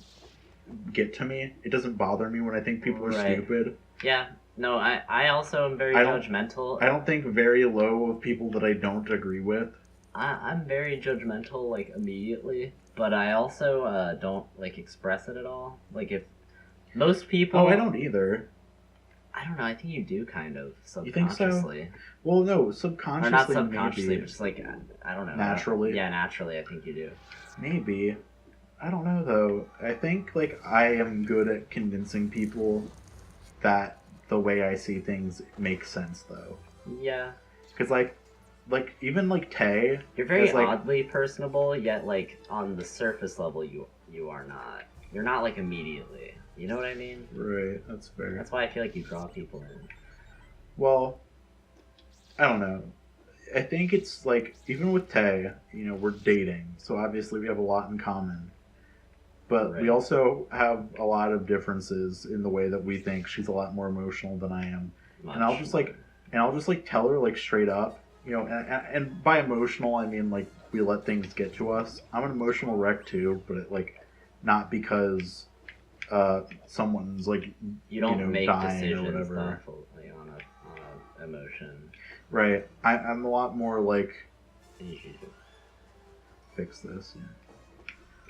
get to me. It doesn't bother me when I think people are stupid. Yeah. No, I also am very judgmental. I don't think very low of people that I don't agree with. I'm very judgmental like immediately, but I also don't like express it at all. Like if most people. Oh, I don't either. I don't know. I think you do kind of subconsciously. You think so? Well, no, subconsciously. Or not subconsciously, maybe. but just like I don't know. Naturally. Yeah, naturally, I think you do. Maybe. I don't know though. I think like I am good at convincing people that the way I see things makes sense though. Yeah. Because like even like Tay. You're very oddly personable, yet like on the surface level, you are not. You're not like immediately. You know what I mean? Right. That's fair. That's why I feel like you draw people in. Well, I don't know. I think it's like even with Tay, you know, we're dating, so obviously we have a lot in common. But we also have a lot of differences in the way that we think. She's a lot more emotional than I am. And I'll just like tell her like straight up, you know, and by emotional I mean like we let things get to us. I'm an emotional wreck too, but like not because someone's like you don't make dying decisions or whatever thoughtfully on a emotion. Right. I'm a lot more like You should fix this. Yeah.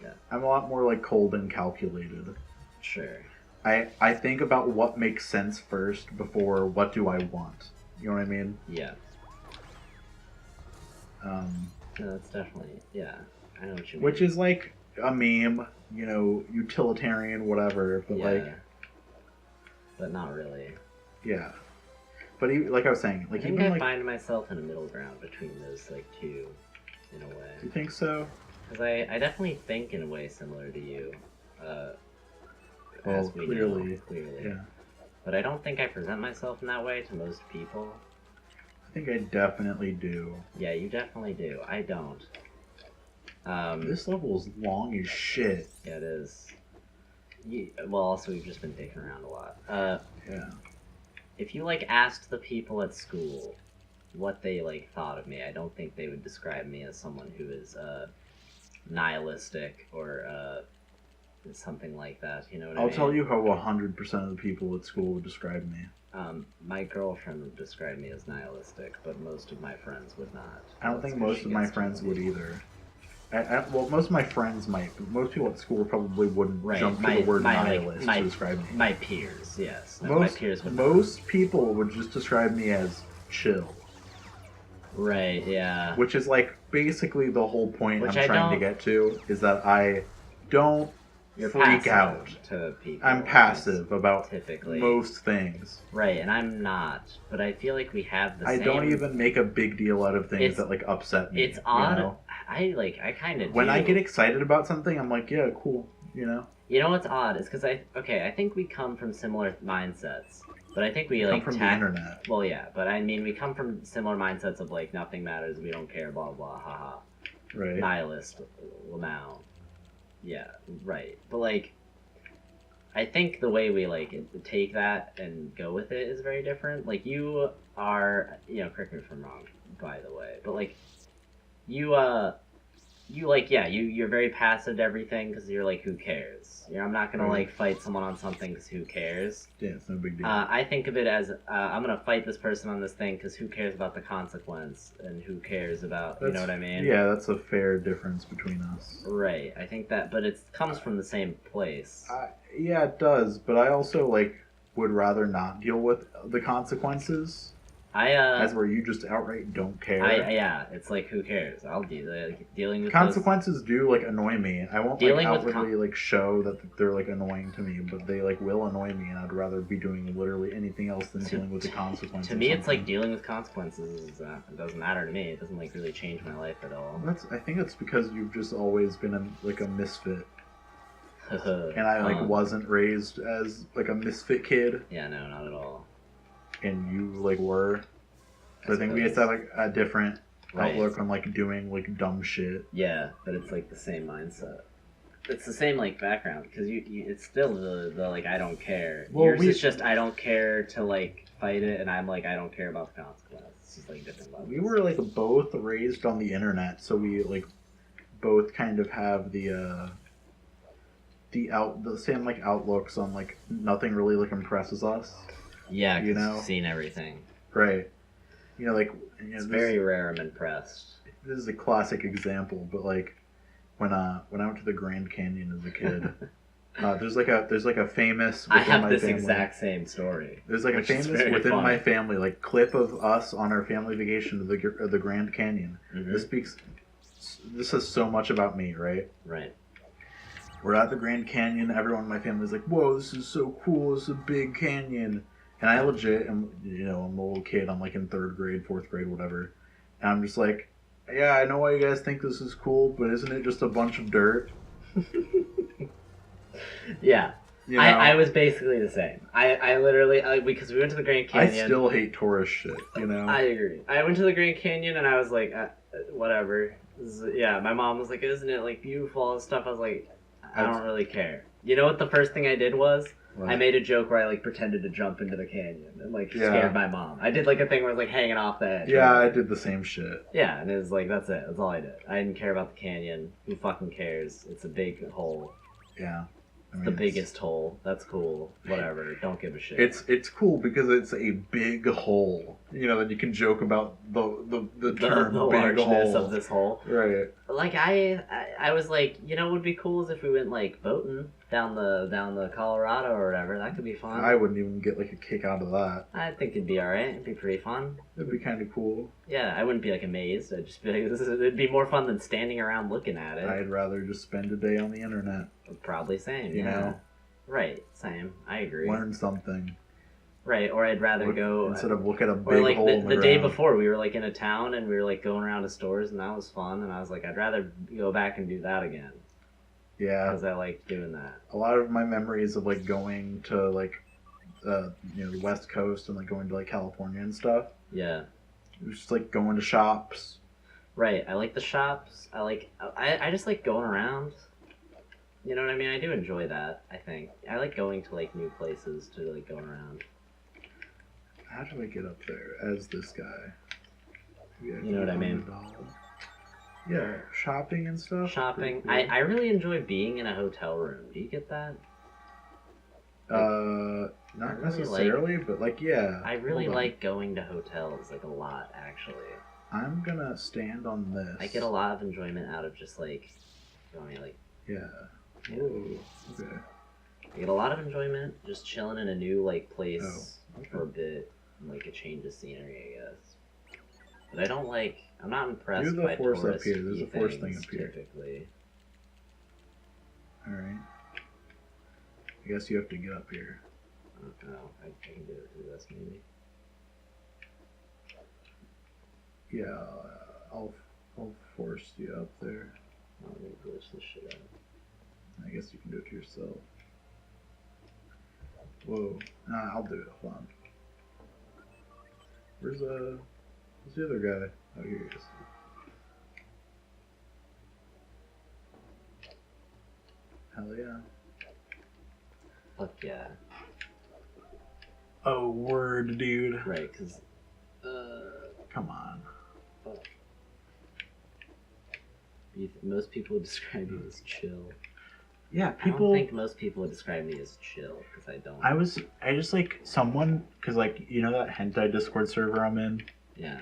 Yeah. I'm a lot more like cold and calculated. Sure. I think about what makes sense first before what do I want. You know what I mean? Yeah. No, that's definitely I know what you mean. Which is like a meme, you know, utilitarian, whatever, but but not really. Yeah. But even, like I was saying, like I think even I find myself in a middle ground between those like two, in a way. Do you think so? Because I definitely think in a way similar to you. Well, as we clearly. know, clearly. Yeah. But I don't think I present myself in that way to most people. I think I definitely do. Yeah, you definitely do. I don't. This level is long as shit. Yeah, it is. Well, also we've just been dicking around a lot. Yeah. If you like asked the people at school what they like thought of me, I don't think they would describe me as someone who is nihilistic or something like that. You know what I mean? I'll tell you how 100% of the people at school would describe me. My girlfriend would describe me as nihilistic, but most of my friends would not. I don't think most of my friends would either. Well, most of my friends might, but most people at school probably wouldn't jump to the word nihilist to describe me. My peers, yes. No, my peers would most people would just describe me as chill. Right, yeah. Which is like basically the whole point I'm trying to get to, is that I don't freak out to people. I'm passive about typically most things. Right, and I'm not. But I feel like we have the same... I don't even make a big deal out of things that like upset me. It's odd. You know? I kind of when I get excited about something, I'm like, yeah, cool, you know? You know what's odd? Is because I think we come from similar mindsets. But I think we like come from the internet. Well, yeah, but I mean, we come from similar mindsets of like nothing matters, we don't care, blah blah, haha. Right. Nihilist, Lamau. Yeah, right. But like, I think the way we like take that and go with it is very different. Like you are, you know, correct me if I'm wrong, by the way. But like, you you're very passive to everything because you're like, who cares? I'm not gonna like fight someone on something because who cares? Yeah, it's no big deal. I think of it as I'm gonna fight this person on this thing because who cares about the consequence and who cares about you know what I mean? Yeah, that's a fair difference between us. Right. I think that, but it comes from the same place. Yeah, it does. But I also like would rather not deal with the consequences. As where you just outright don't care. Yeah, it's like who cares? I'll dealing with consequences do like annoy me. I won't like outwardly like show that they're like annoying to me, but they like will annoy me, and I'd rather be doing literally anything else than dealing with the consequences. To me, it's like dealing with consequences. It doesn't matter to me. It doesn't like really change my life at all. I think it's because you've just always been a misfit. And I like wasn't raised as like a misfit kid. Yeah, no, not at all. And you like were. So I think we just have like a different outlook on like doing like dumb shit. Yeah, but it's like the same mindset. It's the same like background because it's still the like I don't care. Well, yours is just I don't care to like fight it, and I'm like I don't care about the consequences. It's just like different levels. We were like both raised on the internet, so we like both kind of have the same like outlooks on like nothing really like impresses us. Yeah, you know, seen everything. Right. You know, like it's very rare I'm impressed. This is a classic example, but like when I went to the Grand Canyon as a kid, there's like a famous. I have this exact same story. There's like a famous within my family like clip of us on our family vacation to the Grand Canyon. Mm-hmm. This says so much about me, right? Right. We're at the Grand Canyon. Everyone in my family's like, "Whoa, this is so cool! It's a big canyon." And I legit am, I'm a little kid. I'm like in 3rd grade, 4th grade, whatever. And I'm just like, yeah, I know why you guys think this is cool, but isn't it just a bunch of dirt? Yeah. You know? I was basically the same. I literally, because we went to the Grand Canyon. I still hate tourist shit, you know? I agree. I went to the Grand Canyon and I was like, whatever. Yeah, my mom was like, isn't it like beautiful and stuff? I was like, I don't really care. You know what the first thing I did was? What? I made a joke where I like pretended to jump into the canyon and like scared my mom. I did like a thing where I was like hanging off the edge. Yeah, I did the same shit. Yeah, and it was like that's it. That's all I did. I didn't care about the canyon. Who fucking cares? It's a big hole. Yeah. It's the biggest hole. That's cool. Whatever. Don't give a shit. It's cool because it's a big hole. You know, then you can joke about the term the big largeness hole of this hole. Right. Like I was like, you know, what would be cool is if we went like boating down the Colorado or whatever. That could be fun. I wouldn't even get like a kick out of that. I think it'd be alright. It'd be pretty fun. It'd be kind of cool. Yeah, I wouldn't be like amazed. I'd just be like, it'd be more fun than standing around looking at it. I'd rather just spend a day on the internet. Probably same. You know. Right, same. I agree. Learn something. Right, or I'd rather go instead of look at a big like hole in the day before we were like in a town and we were like going around to stores and that was fun and I was like I'd rather go back and do that again. Yeah, because I like doing that. A lot of my memories of like going to like the West Coast and like going to like California and stuff. Yeah, it was just like going to shops. Right, I like the shops. I just like going around. You know what I mean? I do enjoy that, I think. I like going to, like, new places to, like, go around. How do I get up there as this guy? You know what I mean? Yeah, shopping and stuff. Shopping. Cool. I really enjoy being in a hotel room. Do you get that? Not really necessarily, but, like, yeah. I really like going to hotels, like, a lot, actually. I'm gonna stand on this. I get a lot of enjoyment out of just, like, going, like... Yeah. Whoa, okay. I get a lot of enjoyment just chilling in a new like place for a bit, and, like a change of scenery, I guess. But I don't like. I'm not impressed by tourist up here. There's a force thing up here. Typically. All right. I guess you have to get up here. Oh, I can do it through this maybe. Yeah, I'll force you up there. I'm gonna glitch this shit out. I guess you can do it to yourself. Whoa. Nah, I'll do it. Hold on. Where's the other guy? Oh, here he is. Hell yeah. Fuck yeah. Oh, word, dude. Right, because... Come on. fuck? Most people would describe you as chill. Yeah, I don't think most people would describe me as chill, because I don't. I just like someone, because like, you know that hentai Discord server I'm in? Yeah.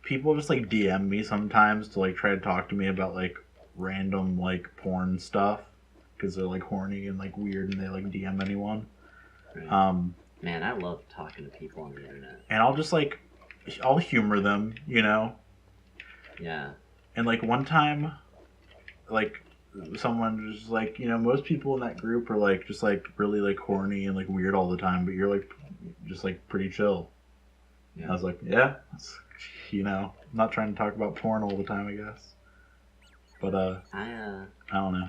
People just like DM me sometimes to like try to talk to me about like random like porn stuff, because they're like horny and like weird and they like DM anyone. Right. Man, I love talking to people on the internet. And I'll just like, I'll humor them, you know? Yeah. And like one time, like, someone was like, you know, most people in that group are like just like really like horny and like weird all the time, but you're like just like pretty chill. Yeah. I was like, yeah, you know, I'm not trying to talk about porn all the time, I guess. But I don't know.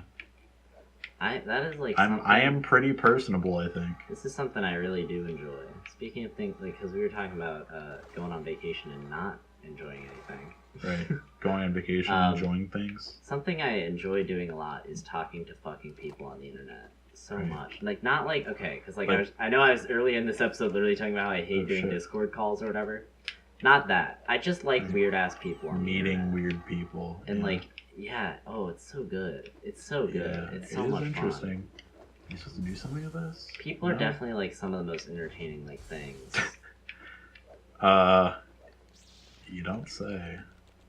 That is like I am pretty personable, I think. This is something I really do enjoy. Speaking of things, like, because we were talking about going on vacation and not enjoying anything. Right. Going on vacation and enjoying things. Something I enjoy doing a lot is talking to fucking people on the internet. So much. Like, not like, okay, because like I know I was early in this episode literally talking about how I hate doing Discord calls or whatever. Not that. I just like weird ass people on the internet. Meeting weird people. And like, yeah, oh, it's so good. It's so good. Yeah, it's so much interesting. fun. Are you supposed to do something with this? People are definitely like some of the most entertaining like things. You don't say.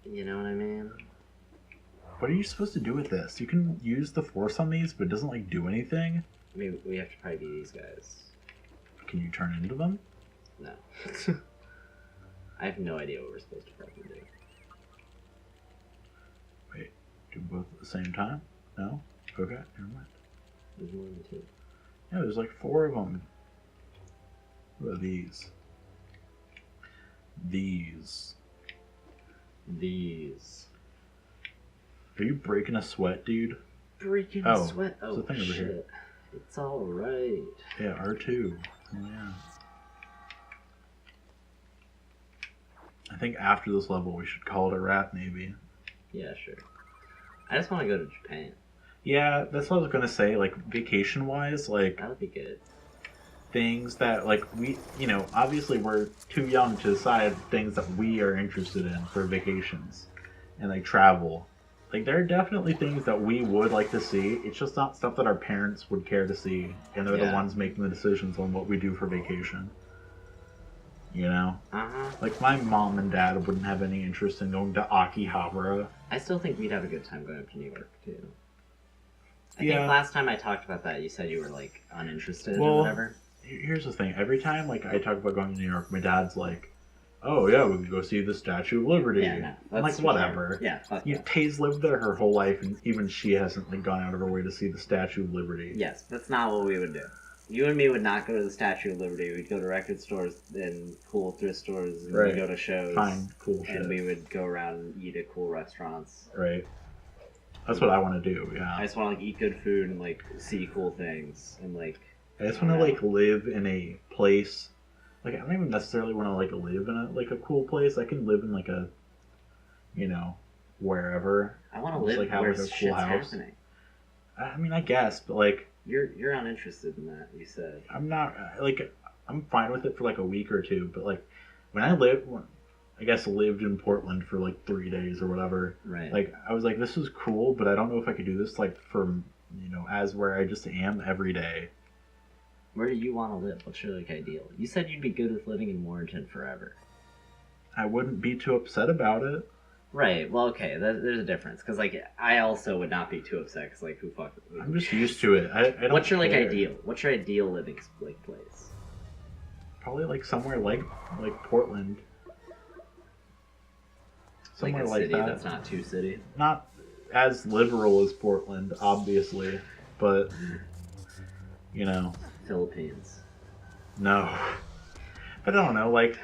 You know what I mean? What are you supposed to do with this? You can use the force on these, but it doesn't like do anything. I mean, we have to probably be these guys. Can you turn into them? No. I have no idea what we're supposed to fucking do. Wait, do both at the same time? No? Okay, never mind. There's more than two. Yeah, there's like 4 of them. What are these? These. Are you breaking a sweat, dude? Breaking a sweat? Oh, there's a thing over shit. here. It's alright. Yeah, R2. Oh, yeah. I think after this level we should call it a wrap, maybe. Yeah, sure. I just want to go to Japan. Yeah, that's what I was gonna say. Like, vacation-wise, like... That would be good. Things that, like, we... You know, obviously we're too young to decide things that we are interested in for vacations. And, like, travel. Like, there are definitely things that we would like to see. It's just not stuff that our parents would care to see. And they're the ones making the decisions on what we do for vacation. You know? Like, my mom and dad wouldn't have any interest in going to Akihabara. I still think we'd have a good time going up to New York, too. I think last time I talked about that, you said you were, like, uninterested or whatever. Here's the thing. Every time, like, I talk about going to New York, my dad's like, oh, yeah, we could go see the Statue of Liberty. Yeah, no, I'm like, whatever. Sure. Yeah, fuck that. Tay's lived there her whole life, and even she hasn't, like, gone out of her way to see the Statue of Liberty. Yes, that's not what we would do. You and me would not go to the Statue of Liberty. We'd go to record stores and cool thrift stores, and we'd go to shows. Find cool shit. And we would go around and eat at cool restaurants. Right. That's what I want to do, yeah. I just want to, like, eat good food and, like, see cool things. And, like... I just want to, like, live in a place... Like, I don't even necessarily want to, like, live in a, like, a cool place. I can live in, like, a... You know, wherever. I want to live where shit's happening. I mean, I guess, but, like... You're uninterested in that, you said. I'm not... Like, I'm fine with it for, like, a week or two, but, like, when I lived in Portland for like 3 days or whatever. Right. Like, I was like, this is cool, but I don't know if I could do this, like, for, you know, as where I just am every day. Where do you want to live? What's your, like, ideal? You said you'd be good with living in Warrenton forever. I wouldn't be too upset about it. Right. Well, okay. There's a difference. Because, like, I also would not be too upset. Because, like, who fuck... I'm just used to it. I don't What's your, like, care. ideal? What's your ideal living, like, place? Probably, like, somewhere like Portland. Somewhere like a city that. That's not too city. Not as liberal as Portland, obviously, but you know. Philippines. No, but I don't know. Like,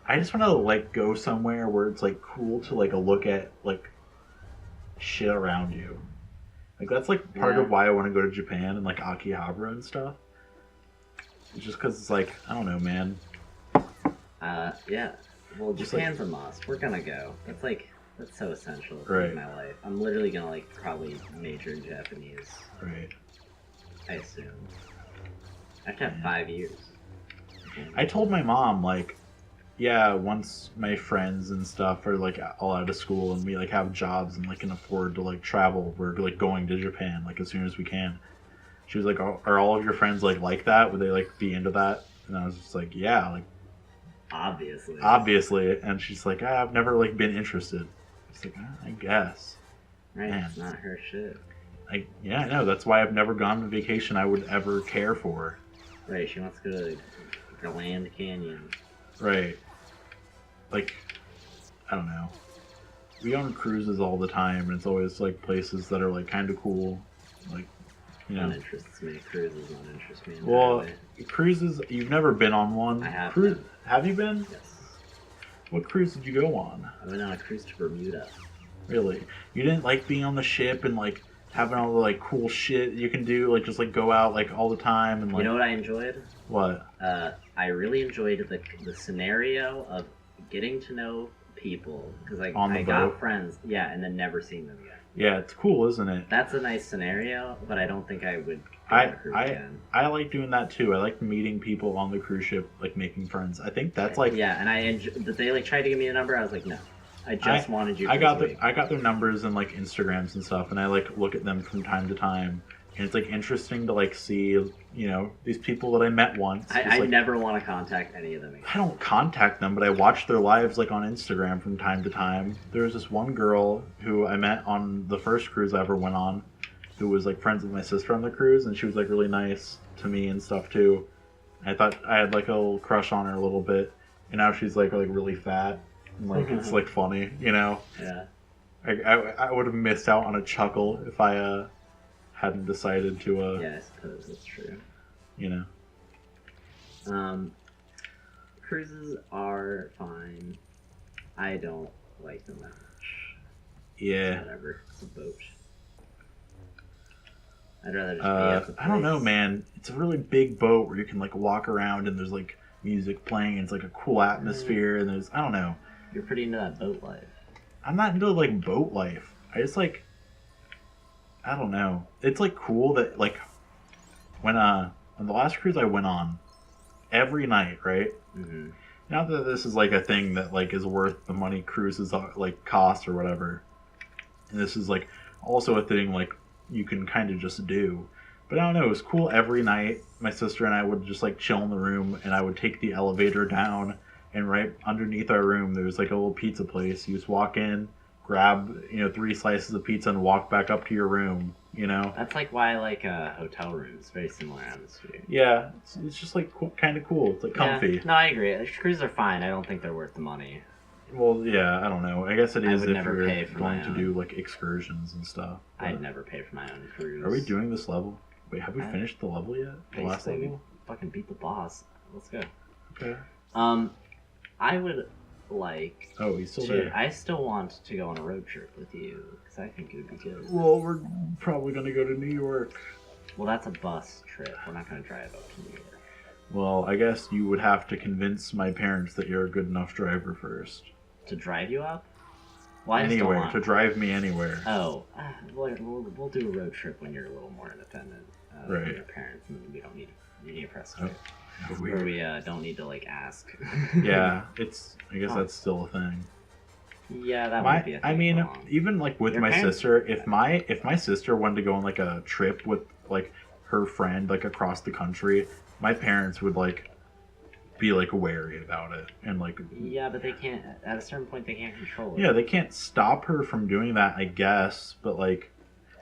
I just want to like go somewhere where it's like cool to like look at like shit around you. Like that's like part of why I want to go to Japan and like Akihabara and stuff. It's just because it's like I don't know, man. Yeah. Well, Japan's a must. We're gonna go. That's so essential right. in my life. I'm literally gonna like probably major in Japanese. Right. I assume. I have to have 5 years. I told my mom like, yeah, once my friends and stuff are like all out of school and we like have jobs and like can afford to like travel, we're like going to Japan like as soon as we can. She was like, "Are all of your friends like that? Would they like be into that?" And I was just like, "Yeah, like obviously." And she's like, "I've never like been interested." It's like, I guess. Right, Man. it's not her shit. Yeah, I know. That's why I've never gone on a vacation I would ever care for. Right, she wants to go to Grand Canyon. Right. Like, I don't know. We go on cruises all the time, and it's always like places that are like kind of cool. Like, you know. That interests me. Cruises don't interest me. Well, cruises, you've never been on one. I have. Have you been? Yes. What cruise did you go on? I went on a cruise to Bermuda. Really? You didn't like being on the ship and like having all the like cool shit you can do, like just like go out like all the time and like. You know what I enjoyed? What? I really enjoyed the scenario of getting to know people because like I got friends, yeah, and then never seeing them again. Yeah, it's cool, isn't it? That's a nice scenario, but I don't think I would go on a cruise again. I like doing that too. I like meeting people on the cruise ship, like making friends. I think that's like yeah, and they like tried to give me a number. I was like, no, I just wanted you. I got their numbers and like Instagrams and stuff, and I like look at them from time to time, and it's like interesting to like see, you know, these people that I met once. I never want to contact any of them again. I don't contact them, but I watch their lives like on Instagram from time to time. There was this one girl who I met on the first cruise I ever went on, who was like friends with my sister on the cruise, and she was like really nice to me and stuff too. I thought I had like a little crush on her a little bit, and now she's like really fat, and like it's like funny, you know. Yeah. I would have missed out on a chuckle if I hadn't decided to. Yeah, I suppose that's true. You know. Cruises are fine. I don't like them that much. Yeah. Whatever. It's a boat. I'd rather just be at the place. I don't know, man. It's a really big boat where you can like walk around and there's like music playing and it's like a cool atmosphere and there's I don't know. You're pretty into that boat life. I'm not into like boat life. I just like I don't know. It's like cool that like when the last cruise I went on, every night, right? Mm-hmm. Not that this is like a thing that like is worth the money cruises like cost or whatever. And this is like also a thing like you can kind of just do. But I don't know, it was cool every night. My sister and I would just like chill in the room and I would take the elevator down and right underneath our room there was like a little pizza place. You just walk in, grab, 3 slices of pizza and walk back up to your room, you know? That's like why I like hotel rooms. Very similar atmosphere. Yeah, it's just like kind of cool. It's like comfy. Yeah, no, I agree. Cruises are fine. I don't think they're worth the money. Well, yeah, I don't know. I guess it is if never you're pay for going my to own. do like excursions and stuff. I'd never pay for my own cruise. Are we doing this level? Wait, have we finished the level yet? The last Basically, level? we fucking beat the boss. Let's go. Okay. I would like. Oh, he's still there. I still want to go on a road trip with you because I think it would be good. Well, we're probably going to go to New York. Well, that's a bus trip. We're not going to drive up to New York. Well, I guess you would have to convince my parents that you're a good enough driver first. To drive you up? Well, anywhere. To drive me anywhere. Oh, we'll do a road trip when you're a little more independent. Right. From your parents, and we don't need a press trip. Oh, where we don't need to like ask. Yeah, I guess that's still a thing. Yeah, that might be a thing. I mean, even like with my sister, if my sister wanted to go on like a trip with like her friend like across the country, my parents would like be like wary about it and like. Yeah, but they can't. At a certain point, they can't control it. Yeah, they can't stop her from doing that, I guess. But like,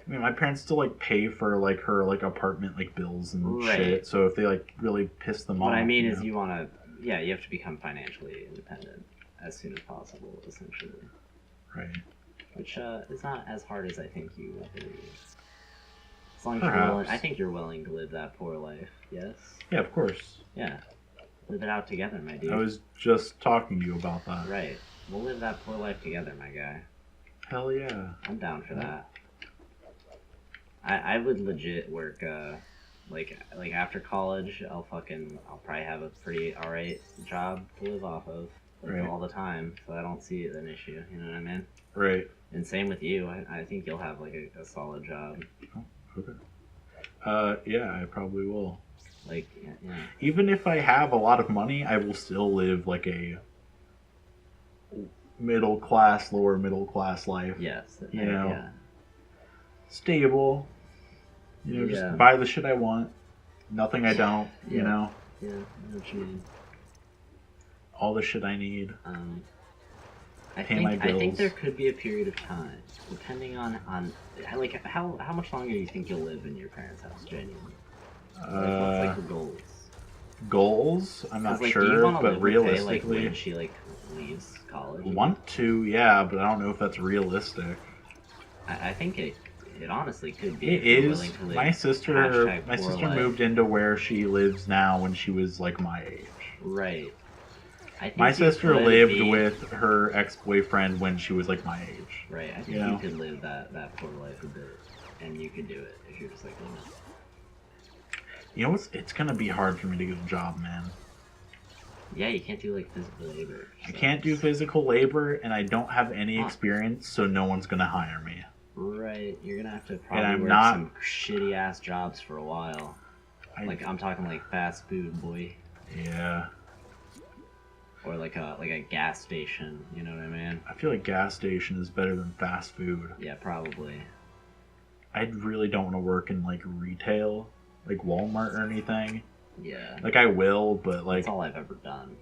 I mean, my parents still like pay for like her like apartment like bills and shit. So if they like really piss them off. What I mean is, you want to. Yeah, you have to become financially independent as soon as possible, essentially. Right. Which is not as hard as I think you believe. As long as you're willing, I think you're willing to live that poor life. Yes. Yeah, of course. Yeah. Live it out together, my dude. I was just talking to you about that. Right. We'll live that poor life together, my guy. Hell yeah. I'm down for that. I would legit work, like after college, I'll probably have a pretty alright job to live off of. Like, all the time, so I don't see it an issue, you know what I mean? Right. And same with you, I think you'll have like a solid job. Oh, okay. Yeah, I probably will. Like, yeah. Even if I have a lot of money, I will still live like a middle class, lower middle class life. Yes. You know, Yeah. stable. You know, just buy the shit I want. Nothing I don't. You know. Yeah. I know what you mean. All the shit I need. I think there could be a period of time, depending on like how much longer do you think you'll live in your parents' house, genuinely? Like, what's like the goals? Goals? I'm not like, sure, do you want to but live realistically, with Faye, like when she like leaves college. Want to, yeah, but I don't know if that's realistic. I think it honestly could be. It is. My sister moved into where she lives now when she was like my age. Right. My sister lived with her ex-boyfriend when she was like my age. Right. I think you could live that poor life a bit, and you could do it if you're just like, you know, it's gonna be hard for me to get a job, man. Yeah, you can't do like physical labor. I can't do physical labor, and I don't have any experience, so no one's gonna hire me. Right, you're gonna have to probably work some shitty ass jobs for a while. I'm talking like fast food, boy. Yeah. Or like a gas station, you know what I mean? I feel like gas station is better than fast food. Yeah, probably. I really don't want to work in like retail, like Walmart or anything. Yeah. Like I will, but like that's all I've ever done.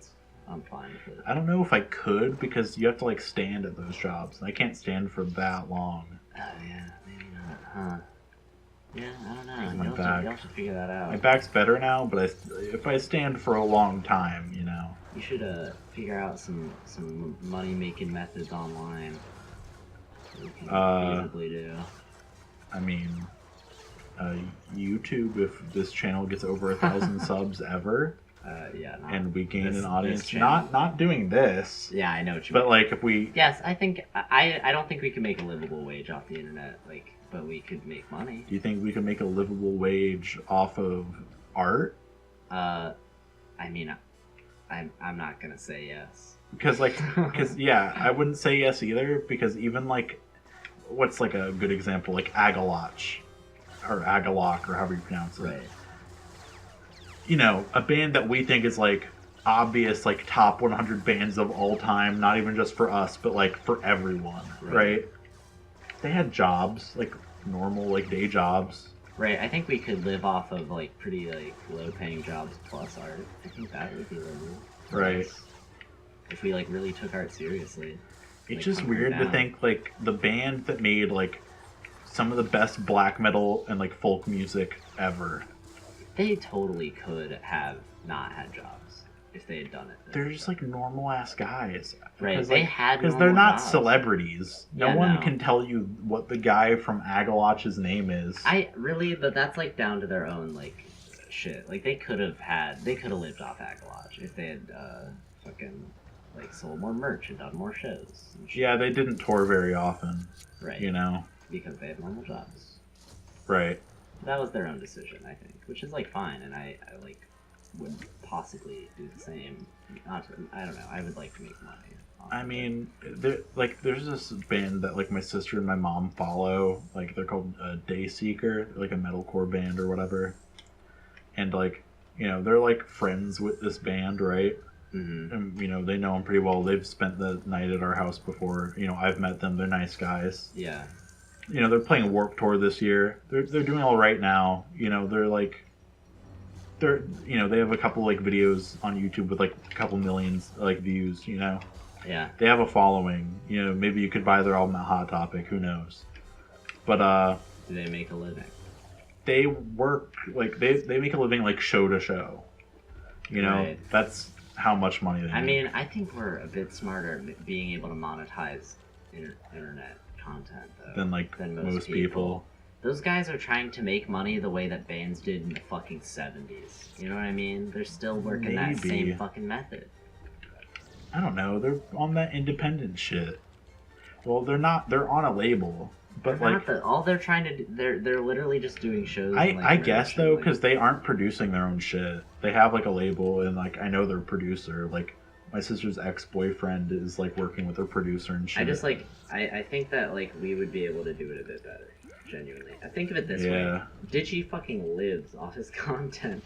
I'm fine with it. I don't know if I could because you have to like stand at those jobs. I can't stand for that long. Yeah, maybe not, huh? Yeah, I don't know. My back. You'll have to figure that out. My back's better now, but if I stand for a long time, you know. You should figure out some money making methods online. That you can feasibly do. I mean, YouTube. If this channel gets over 1,000 subs ever. Yeah. And we gain an audience. Not doing this. Yeah, I know what you mean. But like if we. Yes, I think I don't think we can make a livable wage off the internet. Like, but we could make money. Do you think we could make a livable wage off of art? I mean, I'm not gonna say yes. Because yeah, I wouldn't say yes either. Because even like, what's like a good example? Like Agaloch, or Agalock, or however you pronounce it. Right. You know, a band that we think is like obvious, like top 100 bands of all time, not even just for us, but like for everyone, right? They had jobs, like normal, like day jobs. Right, I think we could live off of like pretty like low-paying jobs plus art. I think that would be livable. Right. If we like really took art seriously. It's just weird to think like the band that made like some of the best black metal and like folk music ever. They totally could have not had jobs if they had done it. They're just like normal ass guys. Right, because, they had because they're not jobs. Celebrities. No one can tell you what the guy from Agaloch's name is. But that's like down to their own like shit. Like they could have lived off Agaloch if they had fucking like sold more merch and done more shows. Yeah, they didn't tour very often. Right. You know. Because they had normal jobs. Right. That was their own decision, I think, which is like fine, and I like would possibly do the same. I don't know. I would like to make money. I mean, there's this band that like my sister and my mom follow. Like they're called Dayseeker, like a metalcore band or whatever. And like, you know, they're like friends with this band, right? Mm-hmm. And you know, they know them pretty well. They've spent the night at our house before. You know, I've met them. They're nice guys. Yeah. You know, they're playing Warped Tour this year. They're doing all right now. You know, they have a couple like videos on YouTube with like a couple millions like views. You know. Yeah. They have a following. You know, maybe you could buy their album at Hot Topic. Who knows? But do they make a living? They work like they make a living like show to show. You know, right. That's how much money they make. I mean, I think we're a bit smarter being able to monetize internet content than most people. Those guys are trying to make money the way that bands did in the fucking 70s. You know what I mean? They're still working that same fucking method. I don't know. They're on that independent shit. Well, they're not. They're on a label, but like all they're trying to do, they're literally just doing shows. I guess though, because they aren't producing their own shit. They have like a label, and like I know their producer. Like my sister's ex-boyfriend is like working with her producer and shit. I think that like we would be able to do it a bit better. Genuinely, I think of it this way: Digi fucking lives off his content.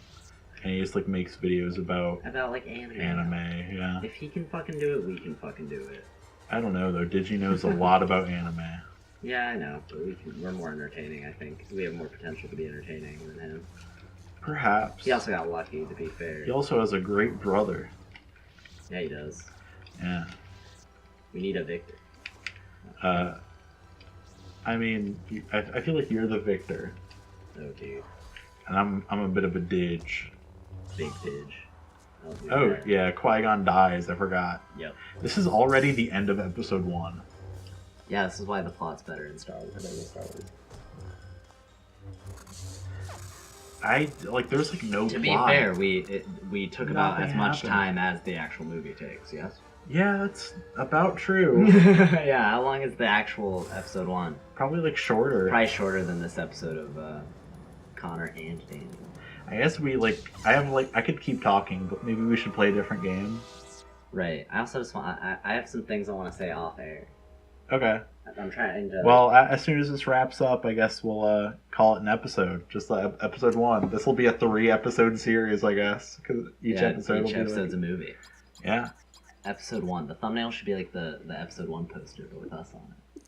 And he just like makes videos about like anime. Yeah. If he can fucking do it, we can fucking do it. I don't know though. Digi knows a lot about anime. Yeah, I know. But we're more entertaining, I think. We have more potential to be entertaining than him. Perhaps. He also got lucky, to be fair. He also has a great brother. Yeah, he does. Yeah. We need a victor. I mean, I feel like you're the victor. Oh, dude. And I'm a bit of a Didge. Big Didge. Oh, yeah, Qui-Gon dies, I forgot. Yep. This is already the end of episode 1. Yeah, this is why the plot's better in Star Wars. There's like no plot. To be fair, we took about Nothing as much happened. time as the actual movie takes, yes? Yeah, that's about true. Yeah, how long is the actual episode 1? Probably like shorter. Probably shorter than this episode of Connor and Danny. I guess I could keep talking, but maybe we should play a different game. Right. I also just want, I have some things I want to say off air. Okay. I'm trying to... Well, as soon as this wraps up, I guess we'll call it an episode. Just episode 1. This will be a 3-episode series, I guess, because each episode's a movie. Yeah. Episode 1. The thumbnail should be like the episode 1 poster, but with us on it.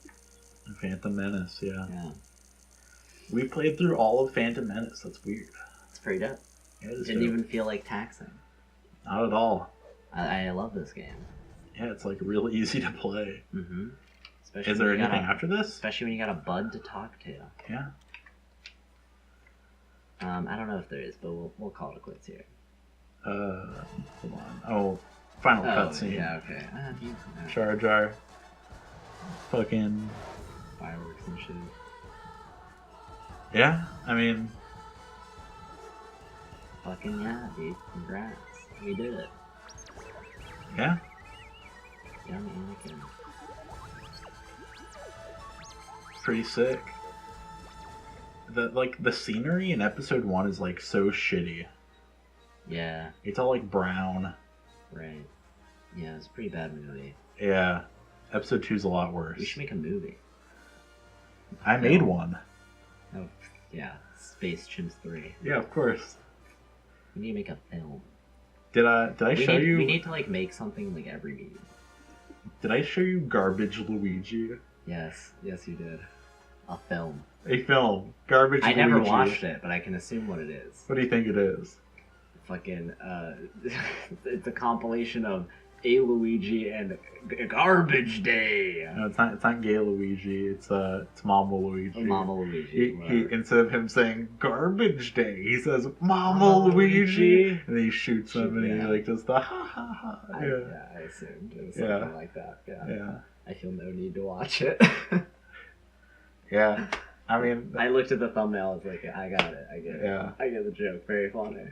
Phantom Menace, yeah. Yeah. We played through all of Phantom Menace. That's weird. It's pretty dope. Yeah, it is Didn't dope. even feel like taxing. Not at all. I love this game. Yeah, it's like real easy to play. Mm-hmm. Is there anything after this? Especially when you got a bud to talk to. Yeah. I don't know if there is, but we'll call it quits here. Hold on. Oh, final cutscene. Yeah, okay. Jar Jar. Fucking. Fireworks and shit. Yeah, I mean. Fucking yeah, dude. Congrats. We did it. Yeah. Young Anakin. Pretty sick. The scenery in episode 1 is like so shitty. Yeah. It's all like brown. Right. Yeah, it's a pretty bad movie. Yeah. Episode 2's a lot worse. We should make a movie. I made one. Oh, yeah. Space Chimps 3. Yeah, of course. We need to make a film. Did I show you? We need to like make something like every meeting. Did I show you Garbage Luigi? Yes, you did. A film. A film. Garbage Luigi. I never watched it, but I can assume what it is. What do you think it is? Fucking, it's a compilation of A Luigi and Garbage Day. No, it's not Gay Luigi. It's Mama Luigi. Mama Luigi. He instead of him saying Garbage Day, he says Mama Luigi, and then he shoots him, and he like does the ha ha ha. I assumed it was something like that. Yeah. I feel no need to watch it. Yeah. I mean, I looked at the thumbnail. I was like, I got it. I get it. Yeah. I get the joke. Very funny.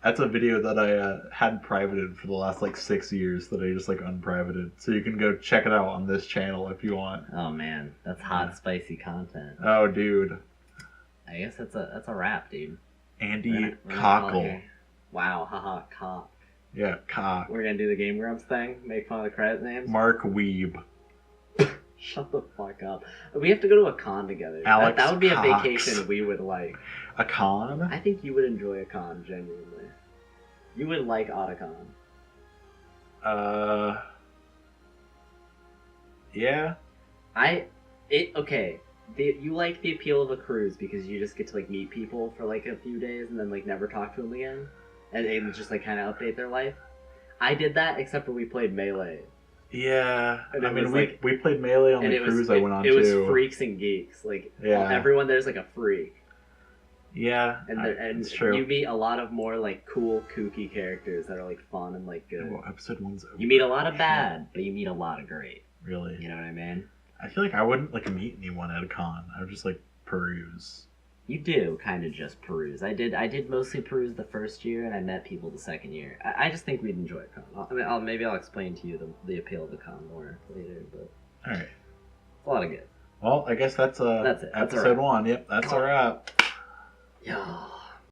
That's a video that I had privated for the last like 6 years that I just like unprivated. So you can go check it out on this channel if you want. Oh man, that's hot, spicy content. Oh dude. I guess that's a wrap, dude. Andy Cockle. Wow, haha, cock. Yeah, cock. We're gonna do the Game Grumps thing. Make fun of the credit names. Mark Weeb. Shut the fuck up. We have to go to a con together. Alex that would be Cox. a vacation we would like. A con? I think you would enjoy a con, genuinely. You would like Otacon. Yeah. Okay. You like the appeal of a cruise because you just get to like meet people for like a few days and then like never talk to them again, and just like kind of update their life. I did that except for we played Melee. Yeah, And I mean we played Melee on the cruise I went on too. It was freaks and geeks. Like everyone there's like a freak. Yeah, and it's true. You meet a lot of more like cool, kooky characters that are like fun and like good. Oh, episode 1's over. You meet a lot of bad, but you meet a lot of great. Really? You know what I mean? I feel like I wouldn't like meet anyone at a con. I would just like peruse. You do kind of just peruse. I did mostly peruse the first year, and I met people the second year. I just think we'd enjoy a con. Maybe I'll explain to you the appeal of the con more later. But all right, it's a lot of good. Well, I guess that's it. That's episode 1. Yep, that's a wrap. Yeah.